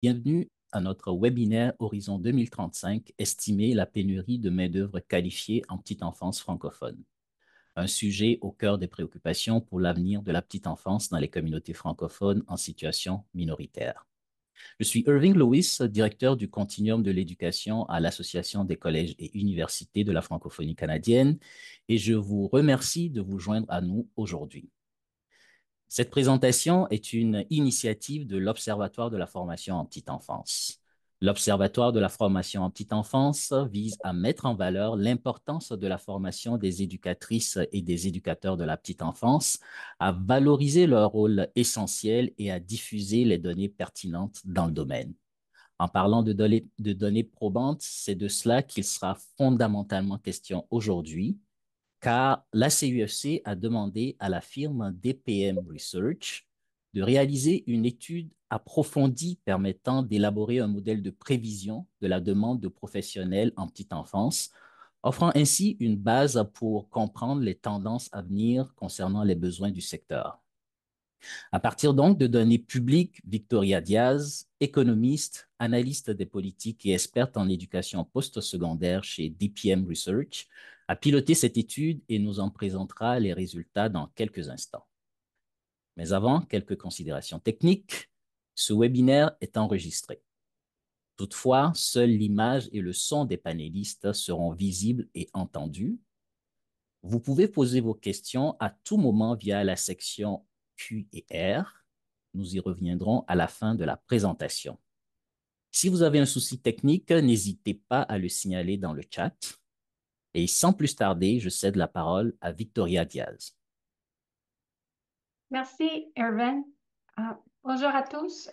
Bienvenue à notre webinaire Horizon 2035, estimer la pénurie de main-d'œuvre qualifiée en petite enfance francophone. Un sujet au cœur des préoccupations pour l'avenir de la petite enfance dans les communautés francophones en situation minoritaire. Je suis Irving Lewis, directeur du Continuum de l'éducation à l'Association des collèges et universités de la francophonie canadienne, et je vous remercie de vous joindre à nous aujourd'hui. Cette présentation est une initiative de l'Observatoire de la formation en petite enfance. L'Observatoire de la formation en petite enfance vise à mettre en valeur l'importance de la formation des éducatrices et des éducateurs de la petite enfance, à valoriser leur rôle essentiel et à diffuser les données pertinentes dans le domaine. En parlant de données probantes, c'est de cela qu'il sera fondamentalement question aujourd'hui, car la CUFC a demandé à la firme DPM Research de réaliser une étude approfondie permettant d'élaborer un modèle de prévision de la demande de professionnels en petite enfance, offrant ainsi une base pour comprendre les tendances à venir concernant les besoins du secteur. À partir donc de données publiques, Victoria Diaz, économiste, analyste des politiques et experte en éducation postsecondaire chez DPM Research, a piloté cette étude et nous en présentera les résultats dans quelques instants. Mais avant, quelques considérations techniques. Ce webinaire est enregistré. Toutefois, seule l'image et le son des panélistes seront visibles et entendus. Vous pouvez poser vos questions à tout moment via la section Q et R. Nous y reviendrons à la fin de la présentation. Si vous avez un souci technique, n'hésitez pas à le signaler dans le chat. Et sans plus tarder, je cède la parole à Victoria Diaz. Merci, Irvin. Bonjour à tous.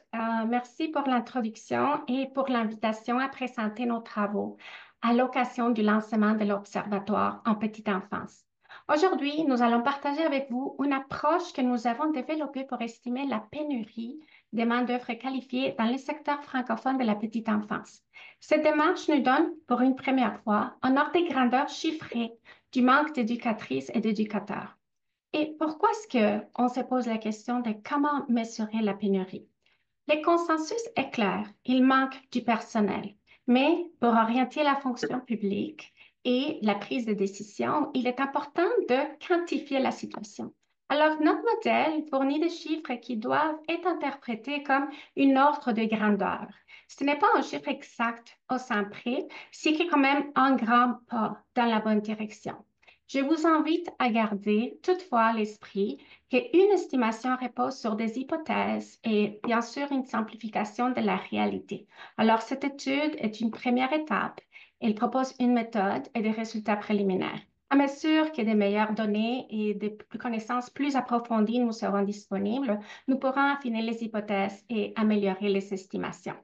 Merci pour l'introduction et pour l'invitation à présenter nos travaux à l'occasion du lancement de l'Observatoire en petite enfance. Aujourd'hui, nous allons partager avec vous une approche que nous avons développée pour estimer la pénurie des main-d'œuvre qualifiées dans le secteur francophone de la petite enfance. Cette démarche nous donne, pour une première fois, un ordre de grandeur chiffré du manque d'éducatrices et d'éducateurs. Et pourquoi est-ce qu'on se pose la question de comment mesurer la pénurie? Le consensus est clair, il manque du personnel. Mais pour orienter la fonction publique et la prise de décision, il est important de quantifier la situation. Alors, notre modèle fournit des chiffres qui doivent être interprétés comme une ordre de grandeur. Ce n'est pas un chiffre exact au sein près, c'est quand même un grand pas dans la bonne direction. Je vous invite à garder toutefois à l'esprit qu'une estimation repose sur des hypothèses et bien sûr une simplification de la réalité. Alors, cette étude est une première étape. Elle propose une méthode et des résultats préliminaires. À mesure que des meilleures données et des connaissances plus approfondies nous seront disponibles, nous pourrons affiner les hypothèses et améliorer les estimations.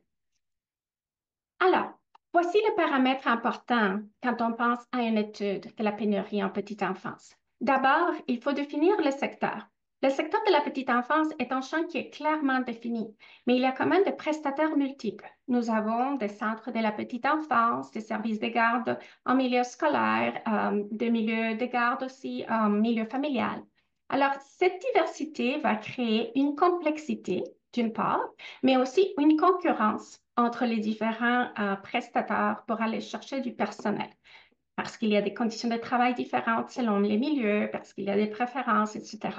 Alors, voici les paramètres importants quand on pense à une étude de la pénurie en petite enfance. D'abord, il faut définir le secteur. Le secteur de la petite enfance est un champ qui est clairement défini, mais il y a quand même des prestataires multiples. Nous avons des centres de la petite enfance, des services de garde en milieu scolaire, des milieux de garde aussi en milieu familial. Alors, cette diversité va créer une complexité, d'une part, mais aussi une concurrence entre les différents prestataires pour aller chercher du personnel. Parce qu'il y a des conditions de travail différentes selon les milieux, parce qu'il y a des préférences, etc.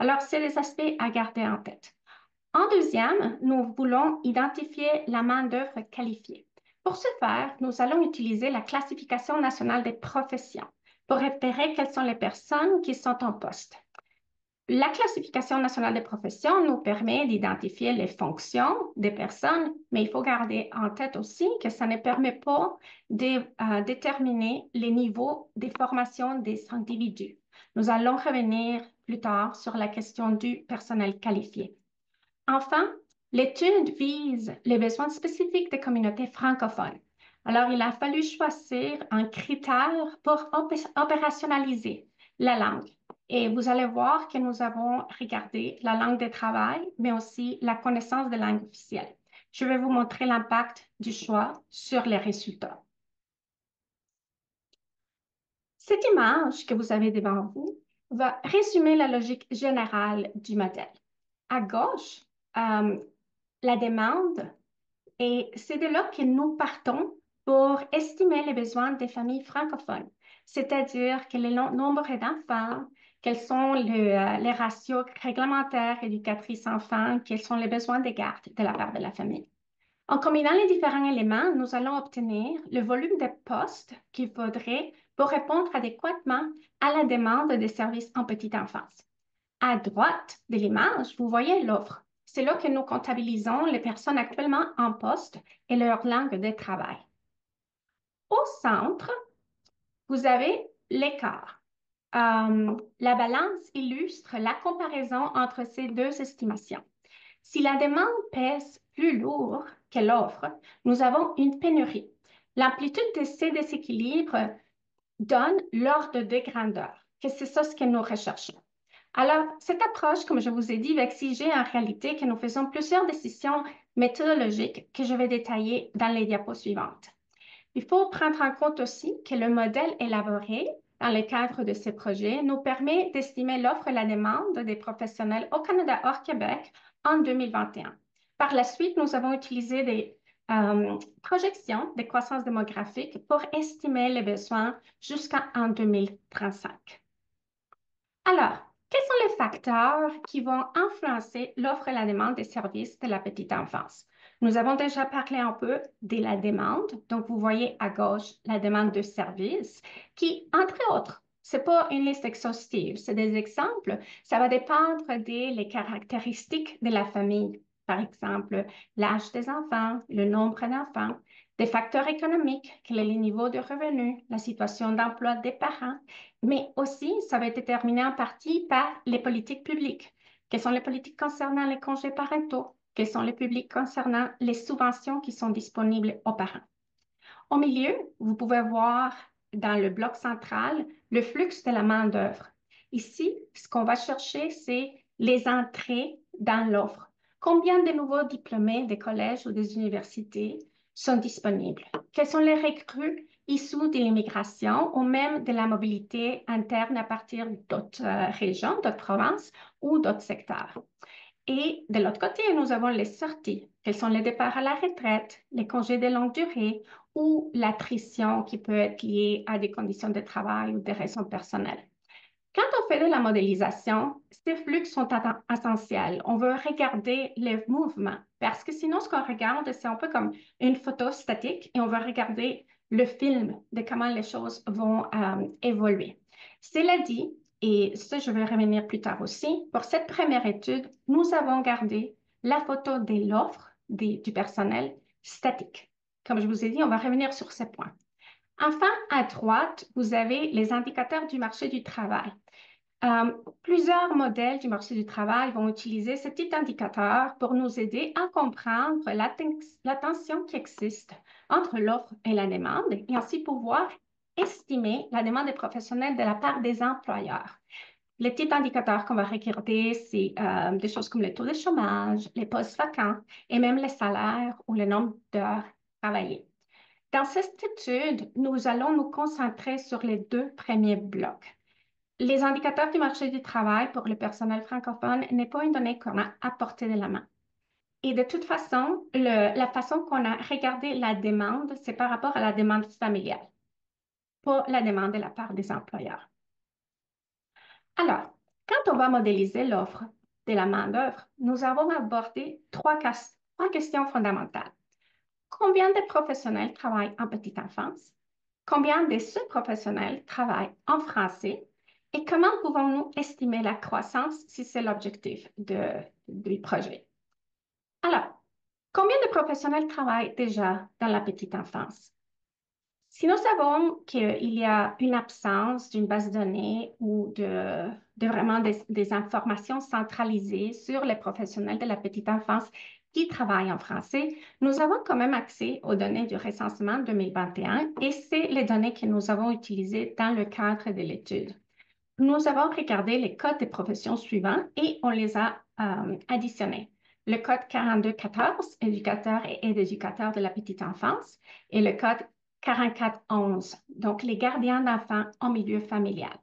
Alors, c'est des aspects à garder en tête. En deuxième, nous voulons identifier la main-d'œuvre qualifiée. Pour ce faire, nous allons utiliser la classification nationale des professions pour repérer quelles sont les personnes qui sont en poste. La classification nationale des professions nous permet d'identifier les fonctions des personnes, mais il faut garder en tête aussi que ça ne permet pas de déterminer les niveaux de formation des individus. Nous allons revenir plus tard sur la question du personnel qualifié. Enfin, l'étude vise les besoins spécifiques des communautés francophones. Alors, il a fallu choisir un critère pour opérationnaliser la langue. Et vous allez voir que nous avons regardé la langue de travail, mais aussi la connaissance de langue officielle. Je vais vous montrer l'impact du choix sur les résultats. Cette image que vous avez devant vous va résumer la logique générale du modèle. À gauche, la demande Et c'est de là que nous partons pour estimer les besoins des familles francophones, c'est-à-dire quel est le nombre d'enfants, quels sont les ratios réglementaires éducatrices-enfants, quels sont les besoins de garde de la part de la famille. En combinant les différents éléments, nous allons obtenir le volume de postes qu'il faudrait pour répondre adéquatement à la demande des services en petite enfance. À droite de l'image, vous voyez l'offre. C'est là que nous comptabilisons les personnes actuellement en poste et leur langue de travail. Au centre, vous avez l'écart. La balance illustre la comparaison entre ces deux estimations. Si la demande pèse plus lourd que l'offre, nous avons une pénurie. L'amplitude de ces déséquilibres donne l'ordre de grandeur, que c'est ça ce que nous recherchons. Alors, cette approche, comme je vous ai dit, va exiger en réalité que nous faisons plusieurs décisions méthodologiques que je vais détailler dans les diapos suivantes. Il faut prendre en compte aussi que le modèle élaboré dans le cadre de ces projets nous permet d'estimer l'offre et la demande des professionnels au Canada hors Québec en 2021. Par la suite, nous avons utilisé des projections de croissance démographique pour estimer les besoins jusqu'en 2035. Alors, quels sont les facteurs qui vont influencer l'offre et la demande des services de la petite enfance? Nous avons déjà parlé un peu de la demande. Donc, vous voyez à gauche la demande de services qui, entre autres, ce n'est pas une liste exhaustive, c'est des exemples. Ça va dépendre des caractéristiques de la famille. Par exemple, l'âge des enfants, le nombre d'enfants, des facteurs économiques, quel est le niveau de revenus, la situation d'emploi des parents, mais aussi, ça va être déterminé en partie par les politiques publiques. Quelles sont les politiques concernant les congés parentaux? Quelles sont les politiques concernant les subventions qui sont disponibles aux parents? Au milieu, vous pouvez voir dans le bloc central le flux de la main-d'œuvre. Ici, ce qu'on va chercher, c'est les entrées dans l'offre. Combien de nouveaux diplômés des collèges ou des universités sont disponibles? Quels sont les recrues issus de l'immigration ou même de la mobilité interne à partir d'autres régions, d'autres provinces ou d'autres secteurs? Et de l'autre côté, nous avons les sorties. Quels sont les départs à la retraite, les congés de longue durée ou l'attrition qui peut être liée à des conditions de travail ou des raisons personnelles. Quand on fait de la modélisation, ces flux sont essentiels. On veut regarder les mouvements parce que sinon, ce qu'on regarde, c'est un peu comme une photo statique et on va regarder le film de comment les choses vont évoluer. Cela dit, et ça, je vais revenir plus tard aussi, pour cette première étude, nous avons gardé la photo de l'offre du personnel statique. Comme je vous ai dit, on va revenir sur ces points. Enfin, à droite, vous avez les indicateurs du marché du travail. Plusieurs modèles du marché du travail vont utiliser ce type d'indicateur pour nous aider à comprendre la tension qui existe entre l'offre et la demande et ainsi pouvoir estimer la demande des professionnels de la part des employeurs. Les types d'indicateurs qu'on va regarder, c'est des choses comme le taux de chômage, les postes vacants et même les salaires ou le nombre d'heures travaillées. Dans cette étude, nous allons nous concentrer sur les deux premiers blocs. Les indicateurs du marché du travail pour le personnel francophone n'est pas une donnée qu'on a à portée de la main. Et de toute façon, la façon qu'on a regardé la demande, c'est par rapport à la demande familiale, pas la demande de la part des employeurs. Alors, quand on va modéliser l'offre de la main-d'œuvre, nous avons abordé trois questions fondamentales. Combien de professionnels travaillent en petite enfance? Combien de ces professionnels travaillent en français? Et comment pouvons-nous estimer la croissance si c'est l'objectif du projet? Alors, combien de professionnels travaillent déjà dans la petite enfance? Si nous savons qu'il y a une absence d'une base de données ou de vraiment des informations centralisées sur les professionnels de la petite enfance qui travaillent en français, nous avons quand même accès aux données du recensement 2021 et c'est les données que nous avons utilisées dans le cadre de l'étude. Nous avons regardé les codes des professions suivants et on les a additionnés. Le code 4214, éducateur et aide-éducateur de la petite enfance, et le code 4411, donc les gardiens d'enfants en milieu familial.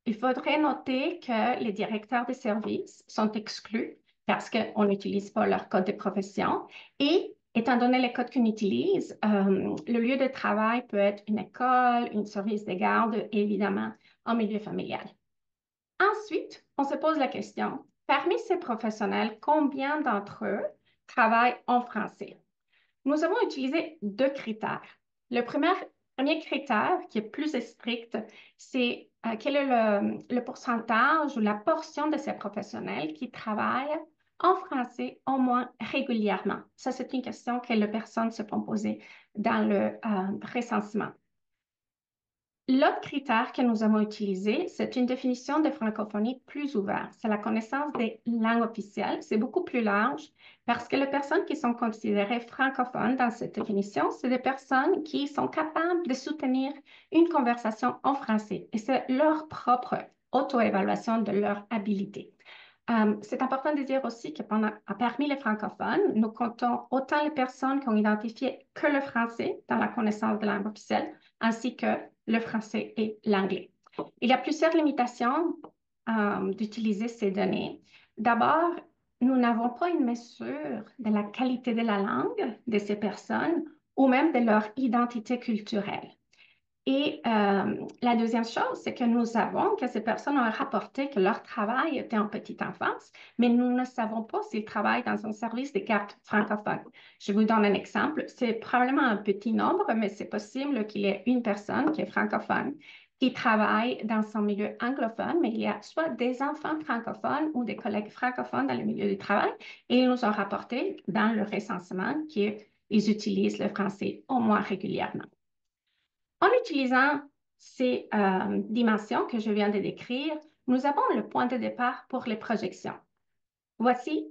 Il faudrait noter que les directeurs de services sont exclus parce qu'on n'utilise pas leur code de profession et Étant donné les codes qu'on utilise, le lieu de travail peut être une école, un service de garde et évidemment un milieu familial. Ensuite, on se pose la question, parmi ces professionnels, combien d'entre eux travaillent en français? Nous avons utilisé deux critères. Le premier critère, qui est plus strict, c'est quel est le pourcentage ou la portion de ces professionnels qui travaillent en français au moins régulièrement. Ça, c'est une question que les personnes se font poser dans le recensement. L'autre critère que nous avons utilisé, c'est une définition de francophonie plus ouverte. C'est la connaissance des langues officielles. C'est beaucoup plus large parce que les personnes qui sont considérées francophones dans cette définition, c'est des personnes qui sont capables de soutenir une conversation en français et c'est leur propre auto-évaluation de leur habilité. C'est important de dire aussi que parmi les francophones, nous comptons autant les personnes qui ont identifié que le français dans la connaissance de la langue officielle, ainsi que le français et l'anglais. Il y a plusieurs limitations d'utiliser ces données. D'abord, nous n'avons pas une mesure de la qualité de la langue de ces personnes ou même de leur identité culturelle. Et la deuxième chose, c'est que nous savons que ces personnes ont rapporté que leur travail était en petite enfance, mais nous ne savons pas s'ils travaillent dans un service de garde francophone. Je vous donne un exemple. C'est probablement un petit nombre, mais c'est possible qu'il y ait une personne qui est francophone qui travaille dans son milieu anglophone, mais il y a soit des enfants francophones ou des collègues francophones dans le milieu du travail, et ils nous ont rapporté dans le recensement qu'ils utilisent le français au moins régulièrement. En utilisant ces dimensions que je viens de décrire, nous avons le point de départ pour les projections. Voici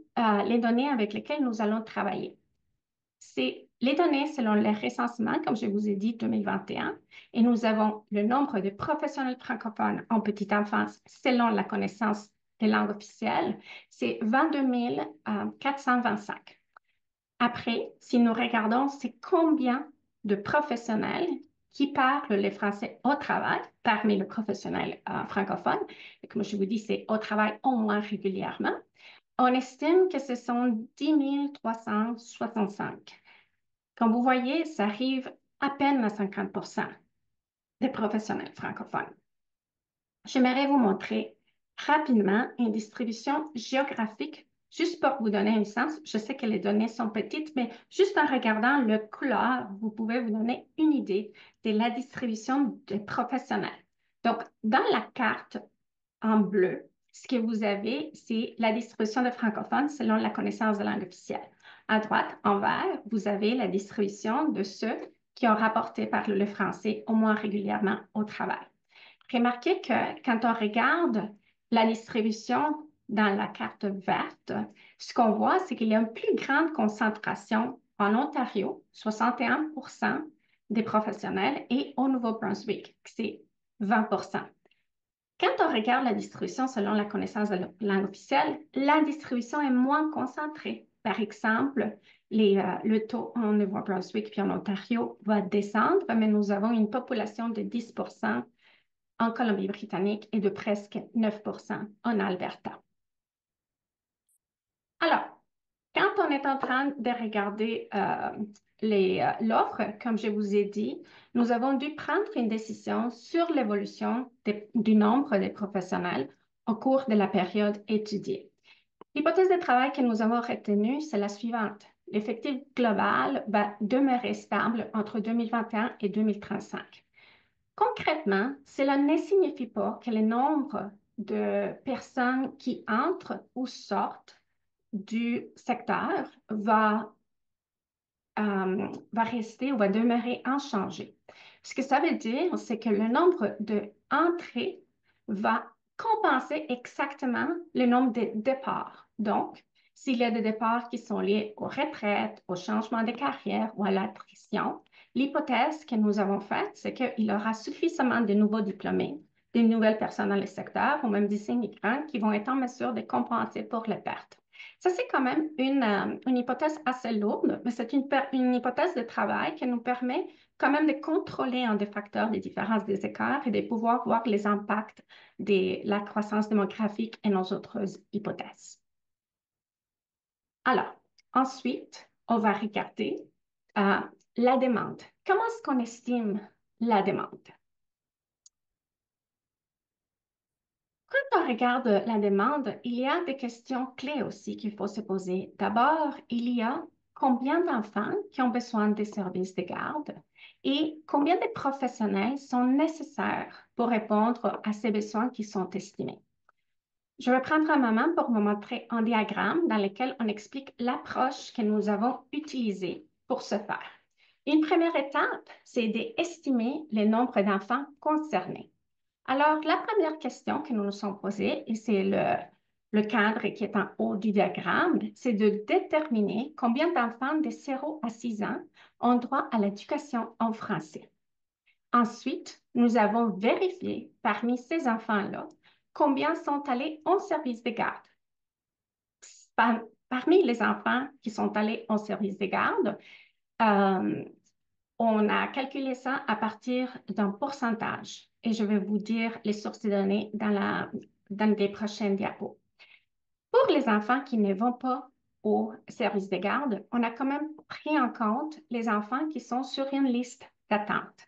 les données avec lesquelles nous allons travailler. C'est les données selon le recensement, comme je vous ai dit, 2021, et nous avons le nombre de professionnels francophones en petite enfance selon la connaissance des langues officielles, c'est 22 425. Après, si nous regardons, c'est combien de professionnels qui parlent le français au travail parmi les professionnels francophones. Et comme je vous dis, c'est au travail au moins régulièrement. On estime que ce sont 10 365. Comme vous voyez, ça arrive à peine à 50% des professionnels francophones. J'aimerais vous montrer rapidement une distribution géographique, juste pour vous donner un sens. Je sais que les données sont petites, mais juste en regardant le couleur, vous pouvez vous donner une idée de la distribution des professionnels. Donc, dans la carte en bleu, ce que vous avez, c'est la distribution de francophones selon la connaissance de langue officielle. À droite, en vert, vous avez la distribution de ceux qui ont rapporté par le français au moins régulièrement au travail. Remarquez que quand on regarde la distribution dans la carte verte, ce qu'on voit, c'est qu'il y a une plus grande concentration en Ontario, 61% des professionnels, et au Nouveau-Brunswick, c'est 20%. Quand on regarde la distribution selon la connaissance de la langue officielle, la distribution est moins concentrée. Par exemple, le taux en Nouveau-Brunswick puis en Ontario va descendre, mais nous avons une population de 10% en Colombie-Britannique et de presque 9% en Alberta. Alors, quand on est en train de regarder l'offre, comme je vous ai dit, nous avons dû prendre une décision sur l'évolution du nombre de professionnels au cours de la période étudiée. L'hypothèse de travail que nous avons retenue, c'est la suivante. L'effectif global va demeurer stable entre 2021 et 2035. Concrètement, cela ne signifie pas que le nombre de personnes qui entrent ou sortent du secteur va rester ou va demeurer inchangé. Ce que ça veut dire, c'est que le nombre d'entrées va compenser exactement le nombre de départs. Donc, s'il y a des départs qui sont liés aux retraites, au changement de carrière ou à l'attrition, l'hypothèse que nous avons faite, c'est qu'il y aura suffisamment de nouveaux diplômés, de nouvelles personnes dans le secteur ou même des immigrants qui vont être en mesure de compenser pour les pertes. Ça, c'est quand même une hypothèse assez lourde, mais c'est une hypothèse de travail qui nous permet quand même de contrôler un des facteurs des différences des écarts et de pouvoir voir les impacts de la croissance démographique et nos autres hypothèses. Alors, ensuite, on va regarder la demande. Comment est-ce qu'on estime la demande? Quand on regarde la demande, il y a des questions clés aussi qu'il faut se poser. D'abord, il y a combien d'enfants qui ont besoin des services de garde et combien de professionnels sont nécessaires pour répondre à ces besoins qui sont estimés. Je vais prendre un moment pour vous montrer un diagramme dans lequel on explique l'approche que nous avons utilisée pour ce faire. Une première étape, c'est d'estimer le nombre d'enfants concernés. Alors, la première question que nous nous sommes posée, et c'est le cadre qui est en haut du diagramme, c'est de déterminer combien d'enfants de 0 à 6 ans ont droit à l'éducation en français. Ensuite, nous avons vérifié parmi ces enfants-là combien sont allés en service de garde. Parmi les enfants qui sont allés en service de garde, on a calculé ça à partir d'un pourcentage et je vais vous dire les sources de données dans les prochaines diapos. Pour les enfants qui ne vont pas au service de garde, on a quand même pris en compte les enfants qui sont sur une liste d'attente.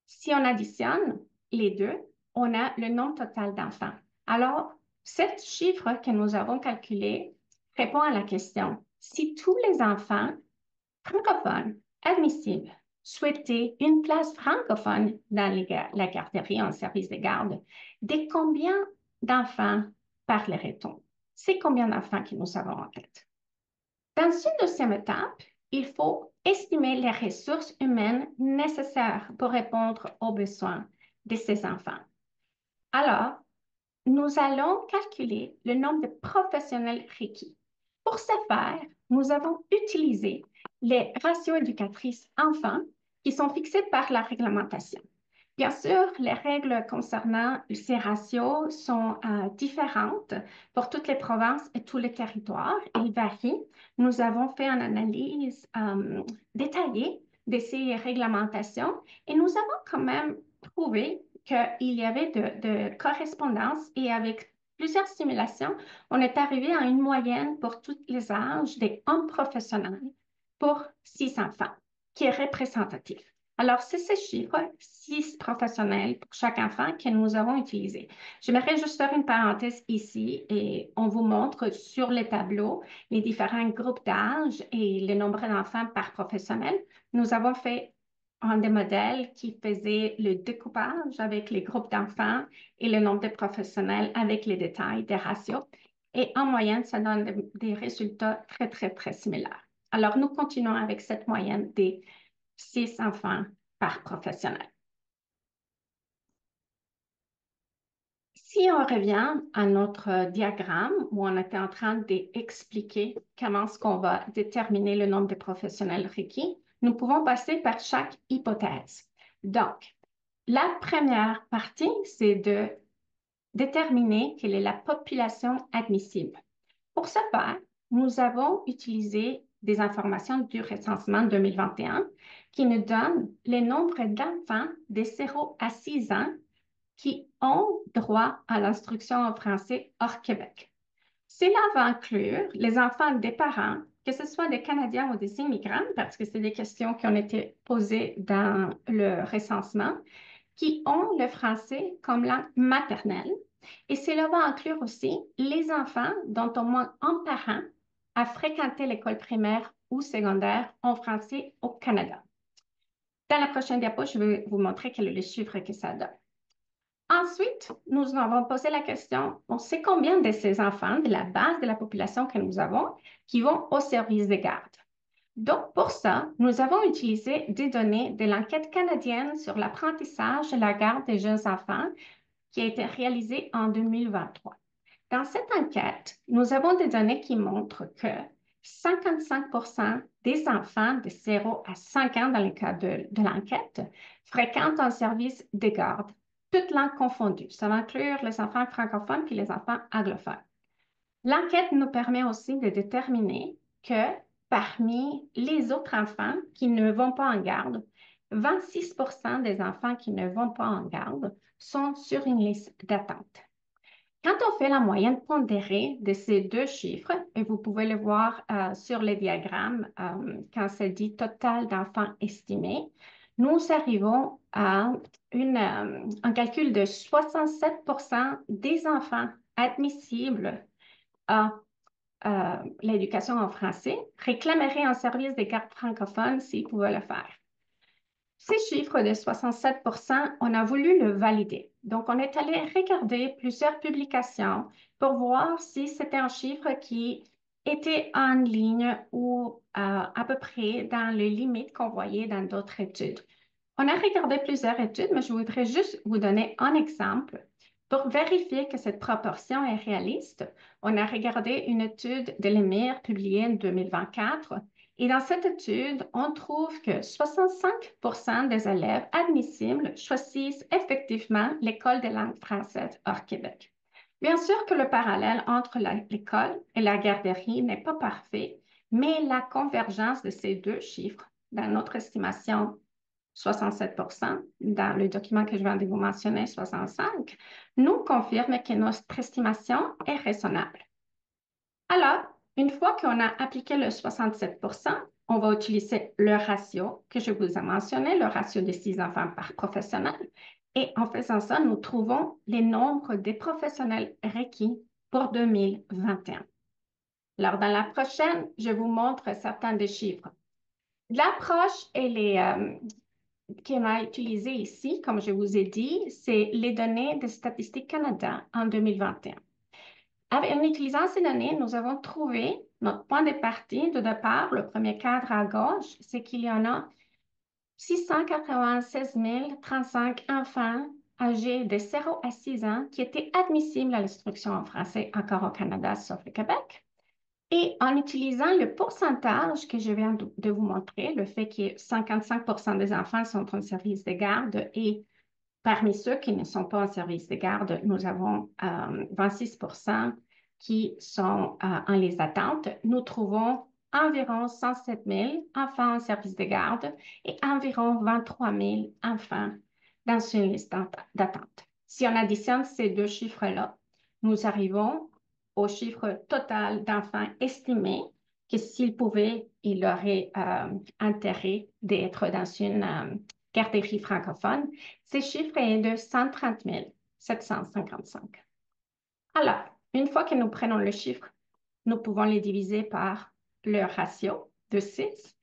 Si on additionne les deux, on a le nombre total d'enfants. Alors, ce chiffre que nous avons calculé répond à la question, si tous les enfants francophones admissibles souhaitaient une place francophone dans la garderie en service de garde, de combien d'enfants parlerait-on? C'est combien d'enfants que nous avons en tête? Dans une deuxième étape, il faut estimer les ressources humaines nécessaires pour répondre aux besoins de ces enfants. Alors, nous allons calculer le nombre de professionnels requis. Pour ce faire, nous avons utilisé les ratios éducatrices enfants qui sont fixés par la réglementation. Bien sûr, les règles concernant ces ratios sont différentes pour toutes les provinces et tous les territoires. Ils varient. Nous avons fait une analyse détaillée de ces réglementations et nous avons quand même trouvé qu'il y avait de correspondance et avec plusieurs simulations, on est arrivé à une moyenne pour tous les âges des hommes professionnels pour 6 enfants, qui est représentatif. Alors, c'est ce chiffre, 6 professionnels pour chaque enfant que nous avons utilisé. J'aimerais juste faire une parenthèse ici et on vous montre sur les tableaux les différents groupes d'âge et le nombre d'enfants par professionnel. Nous avons fait un des modèles qui faisait le découpage avec les groupes d'enfants et le nombre de professionnels avec les détails des ratios. Et en moyenne, ça donne des résultats très, très, très similaires. Alors, nous continuons avec cette moyenne des 6 enfants par professionnel. Si on revient à notre diagramme où on était en train d'expliquer comment est-ce qu'on va déterminer le nombre de professionnels requis, nous pouvons passer par chaque hypothèse. Donc, la première partie, c'est de déterminer quelle est la population admissible. Pour ce faire, nous avons utilisé des informations du recensement 2021 qui nous donnent le nombre d'enfants de 0 à 6 ans qui ont droit à l'instruction en français hors Québec. Cela va inclure les enfants des parents, que ce soit des Canadiens ou des immigrants, parce que c'est des questions qui ont été posées dans le recensement, qui ont le français comme langue maternelle. Et cela va inclure aussi les enfants dont au moins un parent a fréquenté l'école primaire ou secondaire en français au Canada. Dans la prochaine diapo, je vais vous montrer quel est le chiffre que ça donne. Ensuite, nous avons posé la question, on sait combien de ces enfants, de la base de la population que nous avons, qui vont au service de garde. Donc, pour ça, nous avons utilisé des données de l'enquête canadienne sur l'apprentissage et la garde des jeunes enfants qui a été réalisée en 2023. Dans cette enquête, nous avons des données qui montrent que 55% des enfants de 0 à 5 ans, dans le cas de l'enquête, fréquentent un service de garde, toutes langues confondues. Ça va inclure les enfants francophones puis les enfants anglophones. L'enquête nous permet aussi de déterminer que parmi les autres enfants qui ne vont pas en garde, 26% des enfants qui ne vont pas en garde sont sur une liste d'attente. Quand on fait la moyenne pondérée de ces deux chiffres, et vous pouvez le voir sur les diagrammes quand c'est dit total d'enfants estimés, nous arrivons à un calcul de 67% des enfants admissibles à l'éducation en français réclameraient un service de garde francophone s'ils pouvaient le faire. Ces chiffres de 67%, on a voulu le valider. Donc, on est allé regarder plusieurs publications pour voir si c'était un chiffre qui était en ligne ou à peu près dans les limites qu'on voyait dans d'autres études. On a regardé plusieurs études, mais je voudrais juste vous donner un exemple. Pour vérifier que cette proportion est réaliste, on a regardé une étude de l'EMIR publiée en 2024 et dans cette étude, on trouve que 65% des élèves admissibles choisissent effectivement l'école de langue française hors Québec. Bien sûr que le parallèle entre l'école et la garderie n'est pas parfait, mais la convergence de ces deux chiffres, dans notre estimation 67%, dans le document que je viens de vous mentionner, 65%, nous confirme que notre estimation est raisonnable. Alors, une fois qu'on a appliqué le 67%, on va utiliser le ratio que je vous ai mentionné, le ratio de 6 enfants par professionnel. Et en faisant ça, nous trouvons les nombres des professionnels requis pour 2021. Alors, dans la prochaine, je vous montre certains des chiffres. L'approche qu'on a utilisée ici, comme je vous ai dit, c'est les données de Statistique Canada en 2021. En utilisant ces données, nous avons trouvé notre point de partie de départ. Le premier cadre à gauche, c'est qu'il y en a 696 035 enfants âgés de 0 à 6 ans qui étaient admissibles à l'instruction en français encore au Canada, sauf le Québec. Et en utilisant le pourcentage que je viens de vous montrer, le fait que 55% des enfants sont en service de garde et parmi ceux qui ne sont pas en service de garde, nous avons 26% qui sont en les attentes. Nous trouvons environ 107 000 enfants en service de garde et environ 23 000 enfants dans une liste d'attente. Si on additionne ces deux chiffres-là, nous arrivons au chiffre total d'enfants estimés que s'ils pouvaient, ils auraient intérêt d'être dans une garderie francophone. Ces chiffres est de 130 755. Alors, une fois que nous prenons le chiffre, nous pouvons les diviser par le ratio de 6.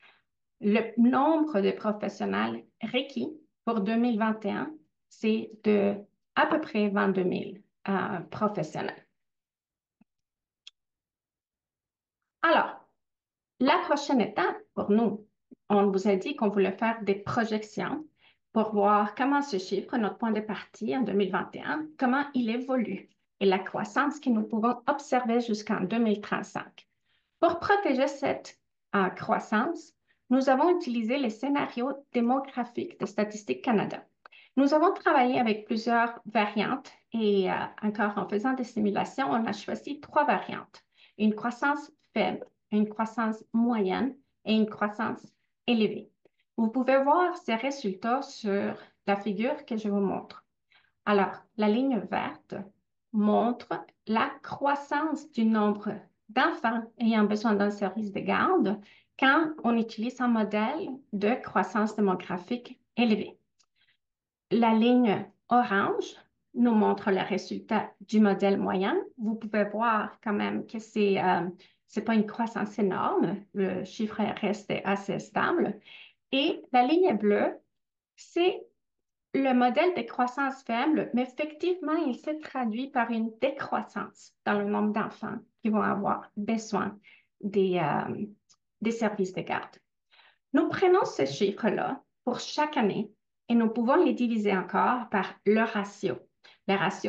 Le nombre de professionnels requis pour 2021, c'est de à peu près 22 000 professionnels. Alors, la prochaine étape pour nous, on vous a dit qu'on voulait faire des projections pour voir comment ce chiffre, notre point de partie en 2021, comment il évolue et la croissance que nous pouvons observer jusqu'en 2035. Pour protéger cette croissance, nous avons utilisé les scénarios démographiques de Statistique Canada. Nous avons travaillé avec plusieurs variantes et encore en faisant des simulations, on a choisi 3 variantes. Une croissance faible, une croissance moyenne et une croissance élevée. Vous pouvez voir ces résultats sur la figure que je vous montre. Alors, la ligne verte montre la croissance du nombre d'enfants ayant besoin d'un service de garde quand on utilise un modèle de croissance démographique élevé. La ligne orange nous montre le résultat du modèle moyen. Vous pouvez voir quand même que c'est pas une croissance énorme. Le chiffre reste assez stable. Et la ligne bleue, c'est le modèle de croissance faible, mais effectivement, il se traduit par une décroissance dans le nombre d'enfants qui vont avoir besoin des services de garde. Nous prenons ce chiffre-là pour chaque année et nous pouvons les diviser encore par le ratio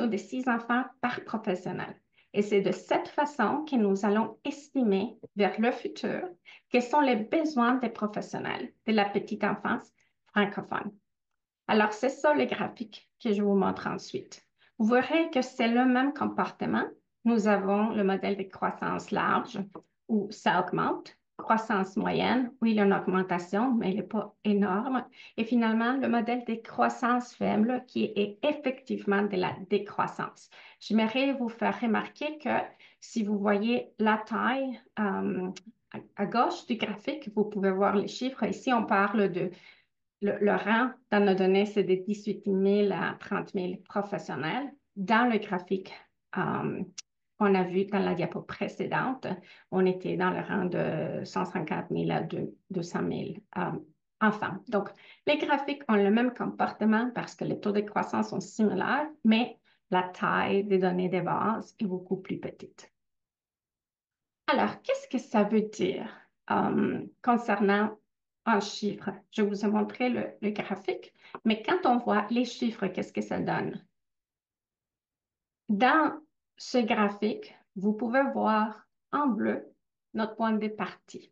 de 6 enfants par professionnel. Et c'est de cette façon que nous allons estimer vers le futur quels sont les besoins des professionnels de la petite enfance francophone. Alors, c'est ça le graphique que je vous montre ensuite. Vous verrez que c'est le même comportement. Nous avons le modèle de croissance large où ça augmente croissance moyenne, oui, il y a une augmentation, mais elle n'est pas énorme. Et finalement, le modèle des croissances faibles, qui est effectivement de la décroissance. J'aimerais vous faire remarquer que si vous voyez la taille à gauche du graphique, vous pouvez voir les chiffres. Ici, on parle de le rang dans nos données, c'est de 18 000 à 30 000 professionnels. Dans le graphique qu'on a vu dans la diapo précédente, on était dans le rang de 150 000 à 200 000 enfants. Donc, les graphiques ont le même comportement parce que les taux de croissance sont similaires, mais la taille des données de base est beaucoup plus petite. Alors, qu'est-ce que ça veut dire concernant un chiffre? Je vous ai montré le graphique, mais quand on voit les chiffres, qu'est-ce que ça donne? Dans ce graphique, vous pouvez voir en bleu notre point de partie.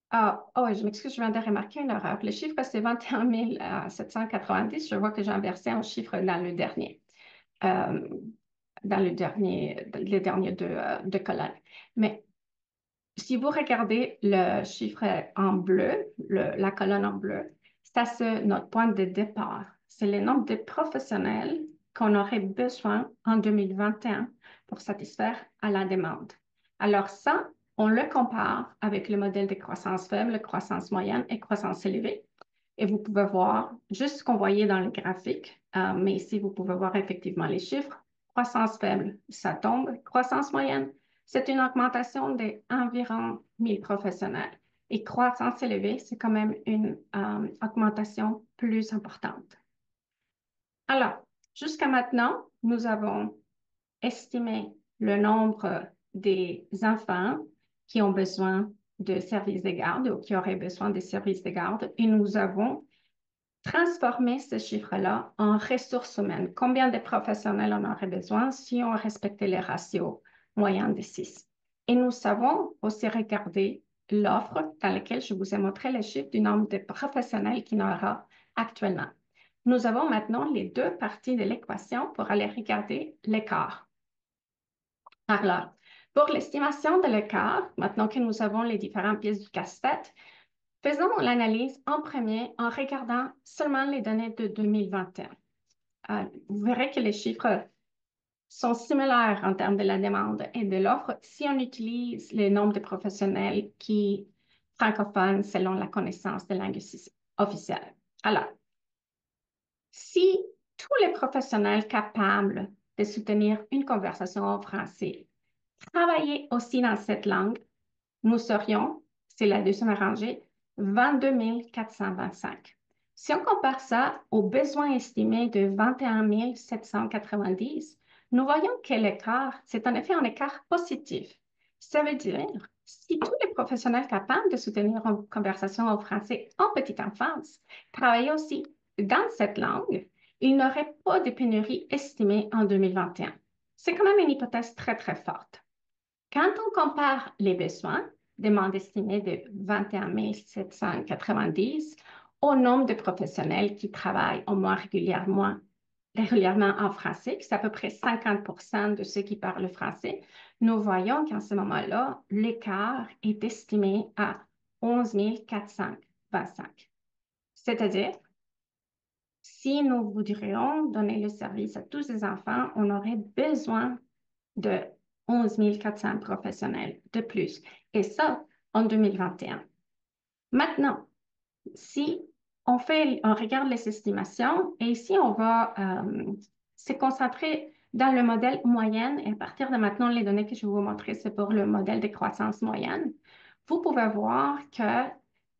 Ah, oh, je m'excuse, je viens de remarquer une erreur. Le chiffre, c'est 21 790. Je vois que j'ai inversé un chiffre dans le dernier. Euh, dans les derniers deux colonnes. Mais si vous regardez le chiffre en bleu, la colonne en bleu, ça c'est notre point de départ. C'est le nombre de professionnels qu'on aurait besoin en 2021 pour satisfaire à la demande. Alors ça, on le compare avec le modèle de croissance faible, croissance moyenne et croissance élevée. Et vous pouvez voir juste ce qu'on voyait dans le graphique, mais ici, vous pouvez voir effectivement les chiffres. Croissance faible, ça tombe. Croissance moyenne, c'est une augmentation d'environ 1000 professionnels. Et croissance élevée, c'est quand même une augmentation plus importante. Alors, jusqu'à maintenant, nous avons estimé le nombre des enfants qui ont besoin de services de garde ou qui auraient besoin de services de garde et nous avons transformé ce chiffre-là en ressources humaines. Combien de professionnels on aurait besoin si on respectait les ratios moyens de 6? Et nous savons aussi regarder l'offre dans laquelle je vous ai montré le chiffre du nombre de professionnels qu'il y aura actuellement. Nous avons maintenant les deux parties de l'équation pour aller regarder l'écart. Alors, pour l'estimation de l'écart, maintenant que nous avons les différentes pièces du casse-tête, faisons l'analyse en premier en regardant seulement les données de 2021. Vous verrez que les chiffres sont similaires en termes de la demande et de l'offre si on utilise le nombre de professionnels qui francophones selon la connaissance de langue officielle. Alors, si tous les professionnels capables de soutenir une conversation en français travaillaient aussi dans cette langue, nous serions, c'est la deuxième rangée, 22 425. Si on compare ça aux besoins estimés de 21 790, nous voyons que l'écart, c'est en effet un écart positif. Ça veut dire, si tous les professionnels capables de soutenir une conversation en français en petite enfance travaillaient aussi dans cette langue, il n'y aurait pas de pénurie estimée en 2021. C'est quand même une hypothèse très, très forte. Quand on compare les besoins, demande estimée de 21 790, au nombre de professionnels qui travaillent au moins régulièrement en français, c'est à peu près 50% de ceux qui parlent français, nous voyons qu'en ce moment-là, l'écart est estimé à 11 425. C'est-à-dire, si nous voudrions donner le service à tous ces enfants, on aurait besoin de 11 400 professionnels de plus. Et ça, en 2021. Maintenant, si on regarde les estimations et ici, on va se concentrer dans le modèle moyenne et à partir de maintenant, les données que je vais vous montrer, c'est pour le modèle de croissance moyenne. Vous pouvez voir que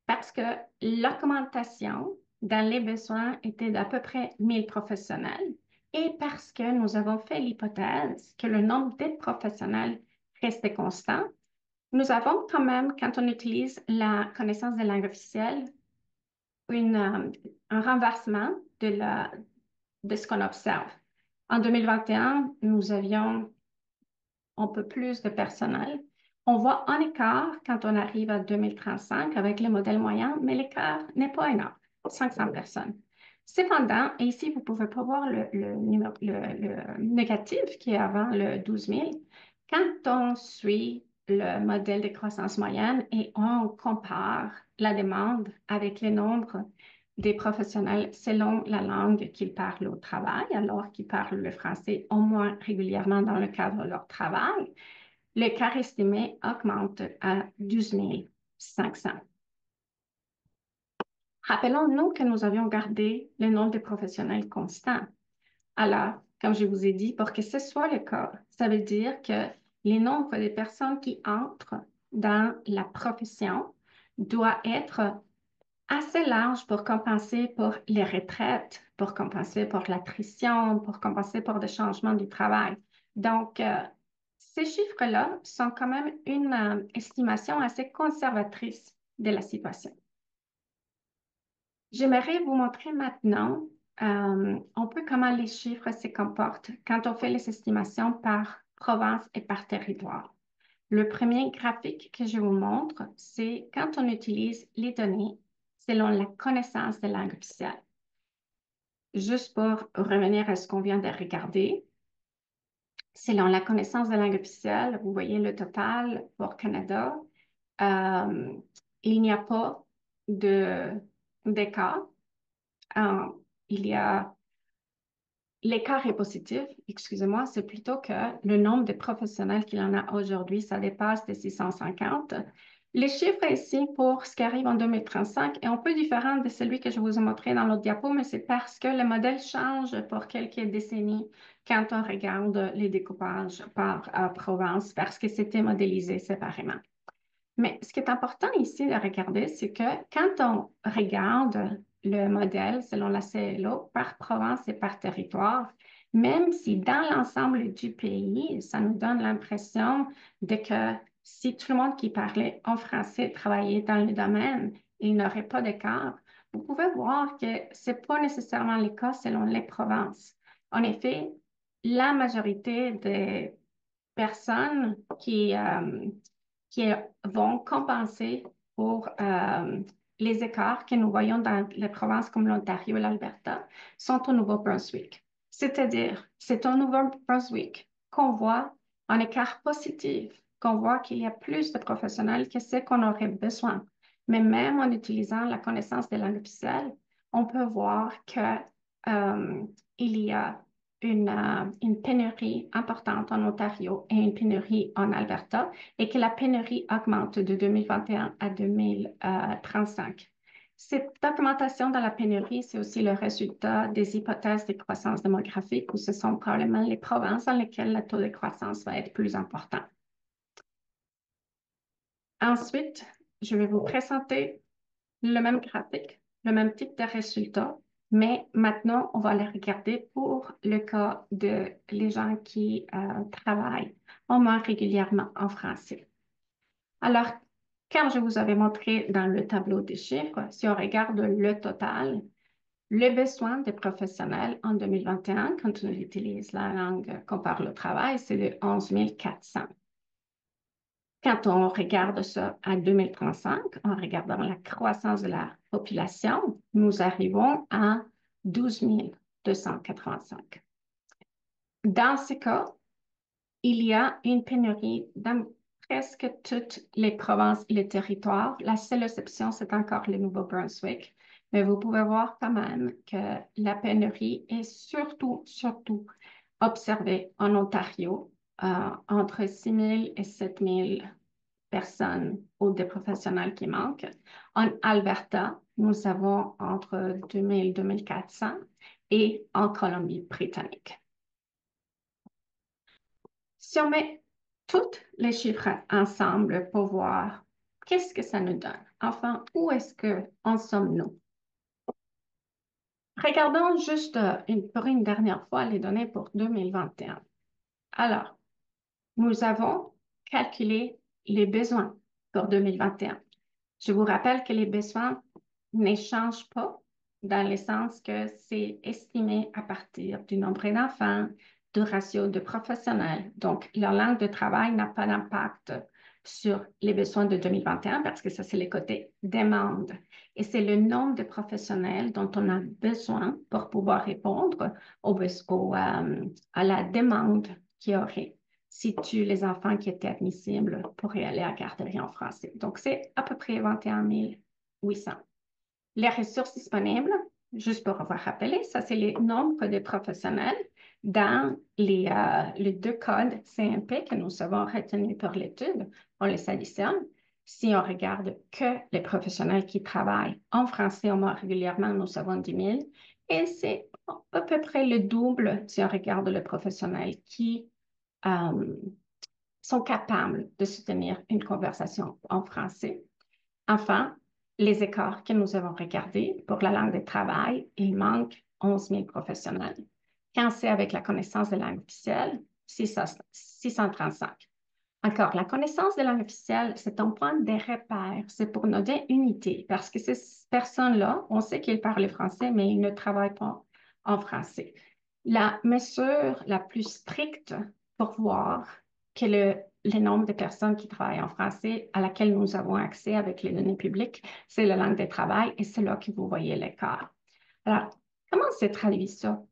parce que l'augmentation dans les besoins était d'à peu près 1000 professionnels et parce que nous avons fait l'hypothèse que le nombre de professionnels restait constant, nous avons quand même, quand on utilise la connaissance de langue officielle, un renversement de ce qu'on observe. En 2021, nous avions un peu plus de personnel. On voit un écart quand on arrive à 2035 avec le modèle moyen, mais l'écart n'est pas énorme, 500 personnes. Cependant, et ici, vous pouvez pas voir le négatif qui est avant le 12 000. Quand on suit le modèle de croissance moyenne et on compare la demande avec le nombre des professionnels selon la langue qu'ils parlent au travail, alors qu'ils parlent le français au moins régulièrement dans le cadre de leur travail. L'écart estimé augmente à 12 500. Rappelons-nous que nous avions gardé le nombre de professionnels constant. Alors, comme je vous ai dit, pour que ce soit le cas, ça veut dire que les nombres de personnes qui entrent dans la profession doit être assez large pour compenser pour les retraites, pour compenser pour l'attrition, pour compenser pour des changements du travail. Donc, ces chiffres-là sont quand même une estimation assez conservatrice de la situation. J'aimerais vous montrer maintenant un peu comment les chiffres se comportent quand on fait les estimations par province et par territoire. Le premier graphique que je vous montre, c'est quand on utilise les données selon la connaissance de langue officielle. Juste pour revenir à ce qu'on vient de regarder, selon la connaissance de langue officielle, vous voyez le total pour Canada. Euh, il n'y a pas d'écart. Il y a l'écart est positif, excusez-moi, c'est plutôt que le nombre de professionnels qu'il en a aujourd'hui, ça dépasse les 650. Les chiffres ici pour ce qui arrive en 2035 est un peu différent de celui que je vous ai montré dans l'autre diapo, mais c'est parce que le modèle change pour quelques décennies quand on regarde les découpages par province, parce que c'était modélisé séparément. Mais ce qui est important ici de regarder, c'est que quand on regarde le modèle selon la CLO par province et par territoire, même si dans l'ensemble du pays, ça nous donne l'impression de que si tout le monde qui parlait en français travaillait dans le domaine, il n'y aurait pas d'écart, vous pouvez voir que ce n'est pas nécessairement le cas selon les provinces. En effet, la majorité des personnes qui vont compenser pour les écarts que nous voyons dans les provinces comme l'Ontario et l'Alberta sont au Nouveau-Brunswick. C'est-à-dire, c'est au Nouveau-Brunswick qu'on voit un écart positif, qu'on voit qu'il y a plus de professionnels que ce qu'on aurait besoin. Mais même en utilisant la connaissance des langues officielles, on peut voir que il y a une pénurie importante en Ontario et une pénurie en Alberta et que la pénurie augmente de 2021 à 2035. Cette augmentation dans la pénurie, c'est aussi le résultat des hypothèses de croissance démographique où ce sont probablement les provinces dans lesquelles le taux de croissance va être plus important. Ensuite, je vais vous présenter le même graphique, le même type de résultat, mais maintenant, on va les regarder pour le cas de les gens qui travaillent au moins régulièrement en français. Alors, comme je vous avais montré dans le tableau des chiffres, si on regarde le total, le besoin des professionnels en 2021, quand on utilise la langue qu'on parle au travail, c'est de 11 400. Quand on regarde ça à 2035, en regardant la croissance de la population, nous arrivons à 12 285. Dans ce cas, il y a une pénurie dans presque toutes les provinces et les territoires. La seule exception, c'est encore le Nouveau-Brunswick. Mais vous pouvez voir quand même que la pénurie est surtout observée en Ontario, entre 6 000 et 7 000 personnes ou des professionnels qui manquent. En Alberta, nous avons entre 2 000 et 2 400 et en Colombie-Britannique. Si on met tous les chiffres ensemble pour voir qu'est-ce que ça nous donne, enfin, où est-ce qu'en sommes-nous? Regardons juste pour une dernière fois les données pour 2021. Alors, nous avons calculé les besoins pour 2021. Je vous rappelle que les besoins ne changent pas dans le sens que c'est estimé à partir du nombre d'enfants, du ratio de professionnels. Donc, leur langue de travail n'a pas d'impact sur les besoins de 2021 parce que ça, c'est le côté demande. Et c'est le nombre de professionnels dont on a besoin pour pouvoir répondre à la demande qu'il y aurait. si tu les enfants qui étaient admissibles pourraient aller à garderie en français. Donc, c'est à peu près 21 800. Les ressources disponibles, juste pour avoir rappelé, ça, c'est le nombre de professionnels dans les deux codes CNP que nous avons retenus pour l'étude. On les additionne. Si on regarde que les professionnels qui travaillent en français au moins régulièrement, nous avons 10 000. Et c'est à peu près le double si on regarde les professionnels qui euh, sont capables de soutenir une conversation en français. Enfin, les écarts que nous avons regardés pour la langue de travail, il manque 11 000 professionnels. Quand c'est avec la connaissance de langue officielle, 635. Encore, la connaissance de langue officielle, c'est un point de repère, c'est pour notre unité, parce que ces personnes-là, on sait qu'ils parlent français, mais ils ne travaillent pas en français. La mesure la plus stricte pour voir que le nombre de personnes qui travaillent en français à laquelle nous avons accès avec les données publiques, c'est la langue de travail et c'est là que vous voyez l'écart. Alors, comment se traduit ça?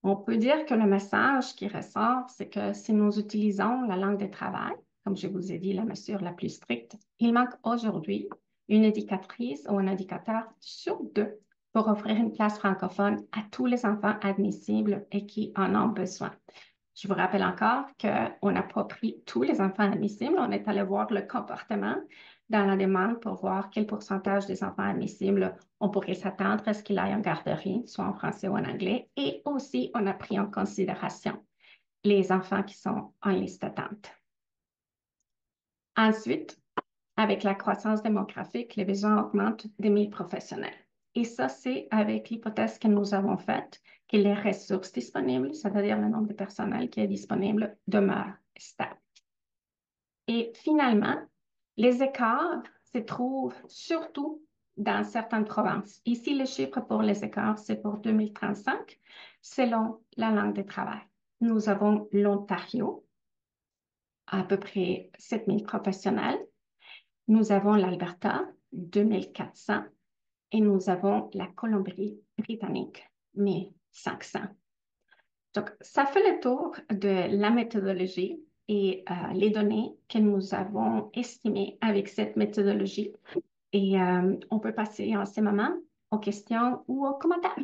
On peut dire que le message qui ressort, c'est que si nous utilisons la langue de travail, comme je vous ai dit, la mesure la plus stricte, il manque aujourd'hui une éducatrice ou un éducateur sur deux pour offrir une place francophone à tous les enfants admissibles et qui en ont besoin. Je vous rappelle encore qu'on n'a pas pris tous les enfants admissibles. On est allé voir le comportement dans la demande pour voir quel pourcentage des enfants admissibles on pourrait s'attendre à ce qu'ils aillent en garderie, soit en français ou en anglais. Et aussi, on a pris en considération les enfants qui sont en liste d'attente. Ensuite, avec la croissance démographique, les besoins augmentent des 1000 professionnels. Et ça, c'est avec l'hypothèse que nous avons faite que les ressources disponibles, c'est-à-dire le nombre de personnel qui est disponible, demeurent stables. Et finalement, les écarts se trouvent surtout dans certaines provinces. Ici, le chiffre pour les écarts, c'est pour 2035, selon la langue de travail. Nous avons l'Ontario, à peu près 7000 professionnels. Nous avons l'Alberta, 2400, et nous avons la Colombie-Britannique, 1500. Donc, ça fait le tour de la méthodologie et les données que nous avons estimées avec cette méthodologie. Et on peut passer en ce moment aux questions ou aux commentaires.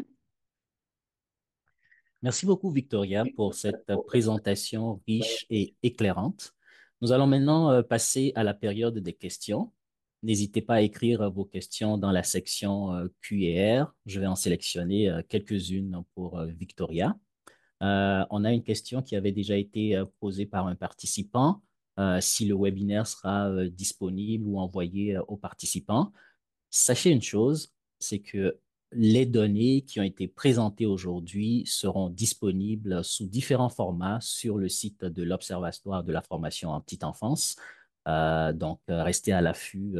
Merci beaucoup, Victoria, pour cette présentation riche et éclairante. Nous allons maintenant passer à la période des questions. N'hésitez pas à écrire vos questions dans la section Q&R. Je vais en sélectionner quelques-unes pour Victoria. On a une question qui avait déjà été posée par un participant, si le webinaire sera disponible ou envoyé aux participants. Sachez une chose, c'est que les données qui ont été présentées aujourd'hui seront disponibles sous différents formats sur le site de l'Observatoire de la formation en petite enfance. Restez à l'affût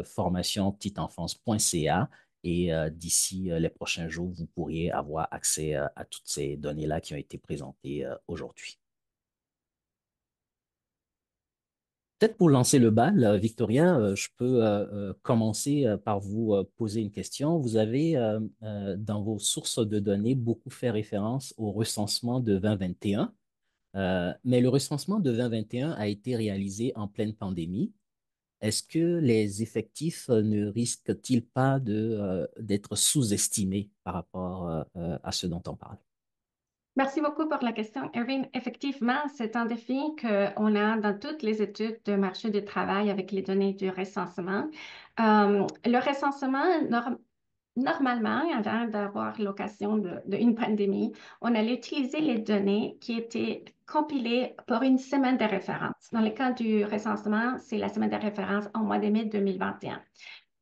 formationpetiteenfance.ca et d'ici les prochains jours, vous pourriez avoir accès à toutes ces données-là qui ont été présentées aujourd'hui. Peut-être pour lancer le bal, Victoria, je peux commencer par vous poser une question. Vous avez, dans vos sources de données, beaucoup fait référence au recensement de 2021, mais le recensement de 2021 a été réalisé en pleine pandémie. Est-ce que les effectifs ne risquent-ils pas d'être sous-estimés par rapport à ce dont on parle? Merci beaucoup pour la question, Irving. Effectivement, c'est un défi qu'on a dans toutes les études de marché du travail avec les données du recensement. Le recensement, normalement, avant d'avoir l'occasion d'une pandémie, on allait utiliser les données qui étaient compilées pour une semaine de référence. Dans le cas du recensement, c'est la semaine de référence en mois de mai 2021.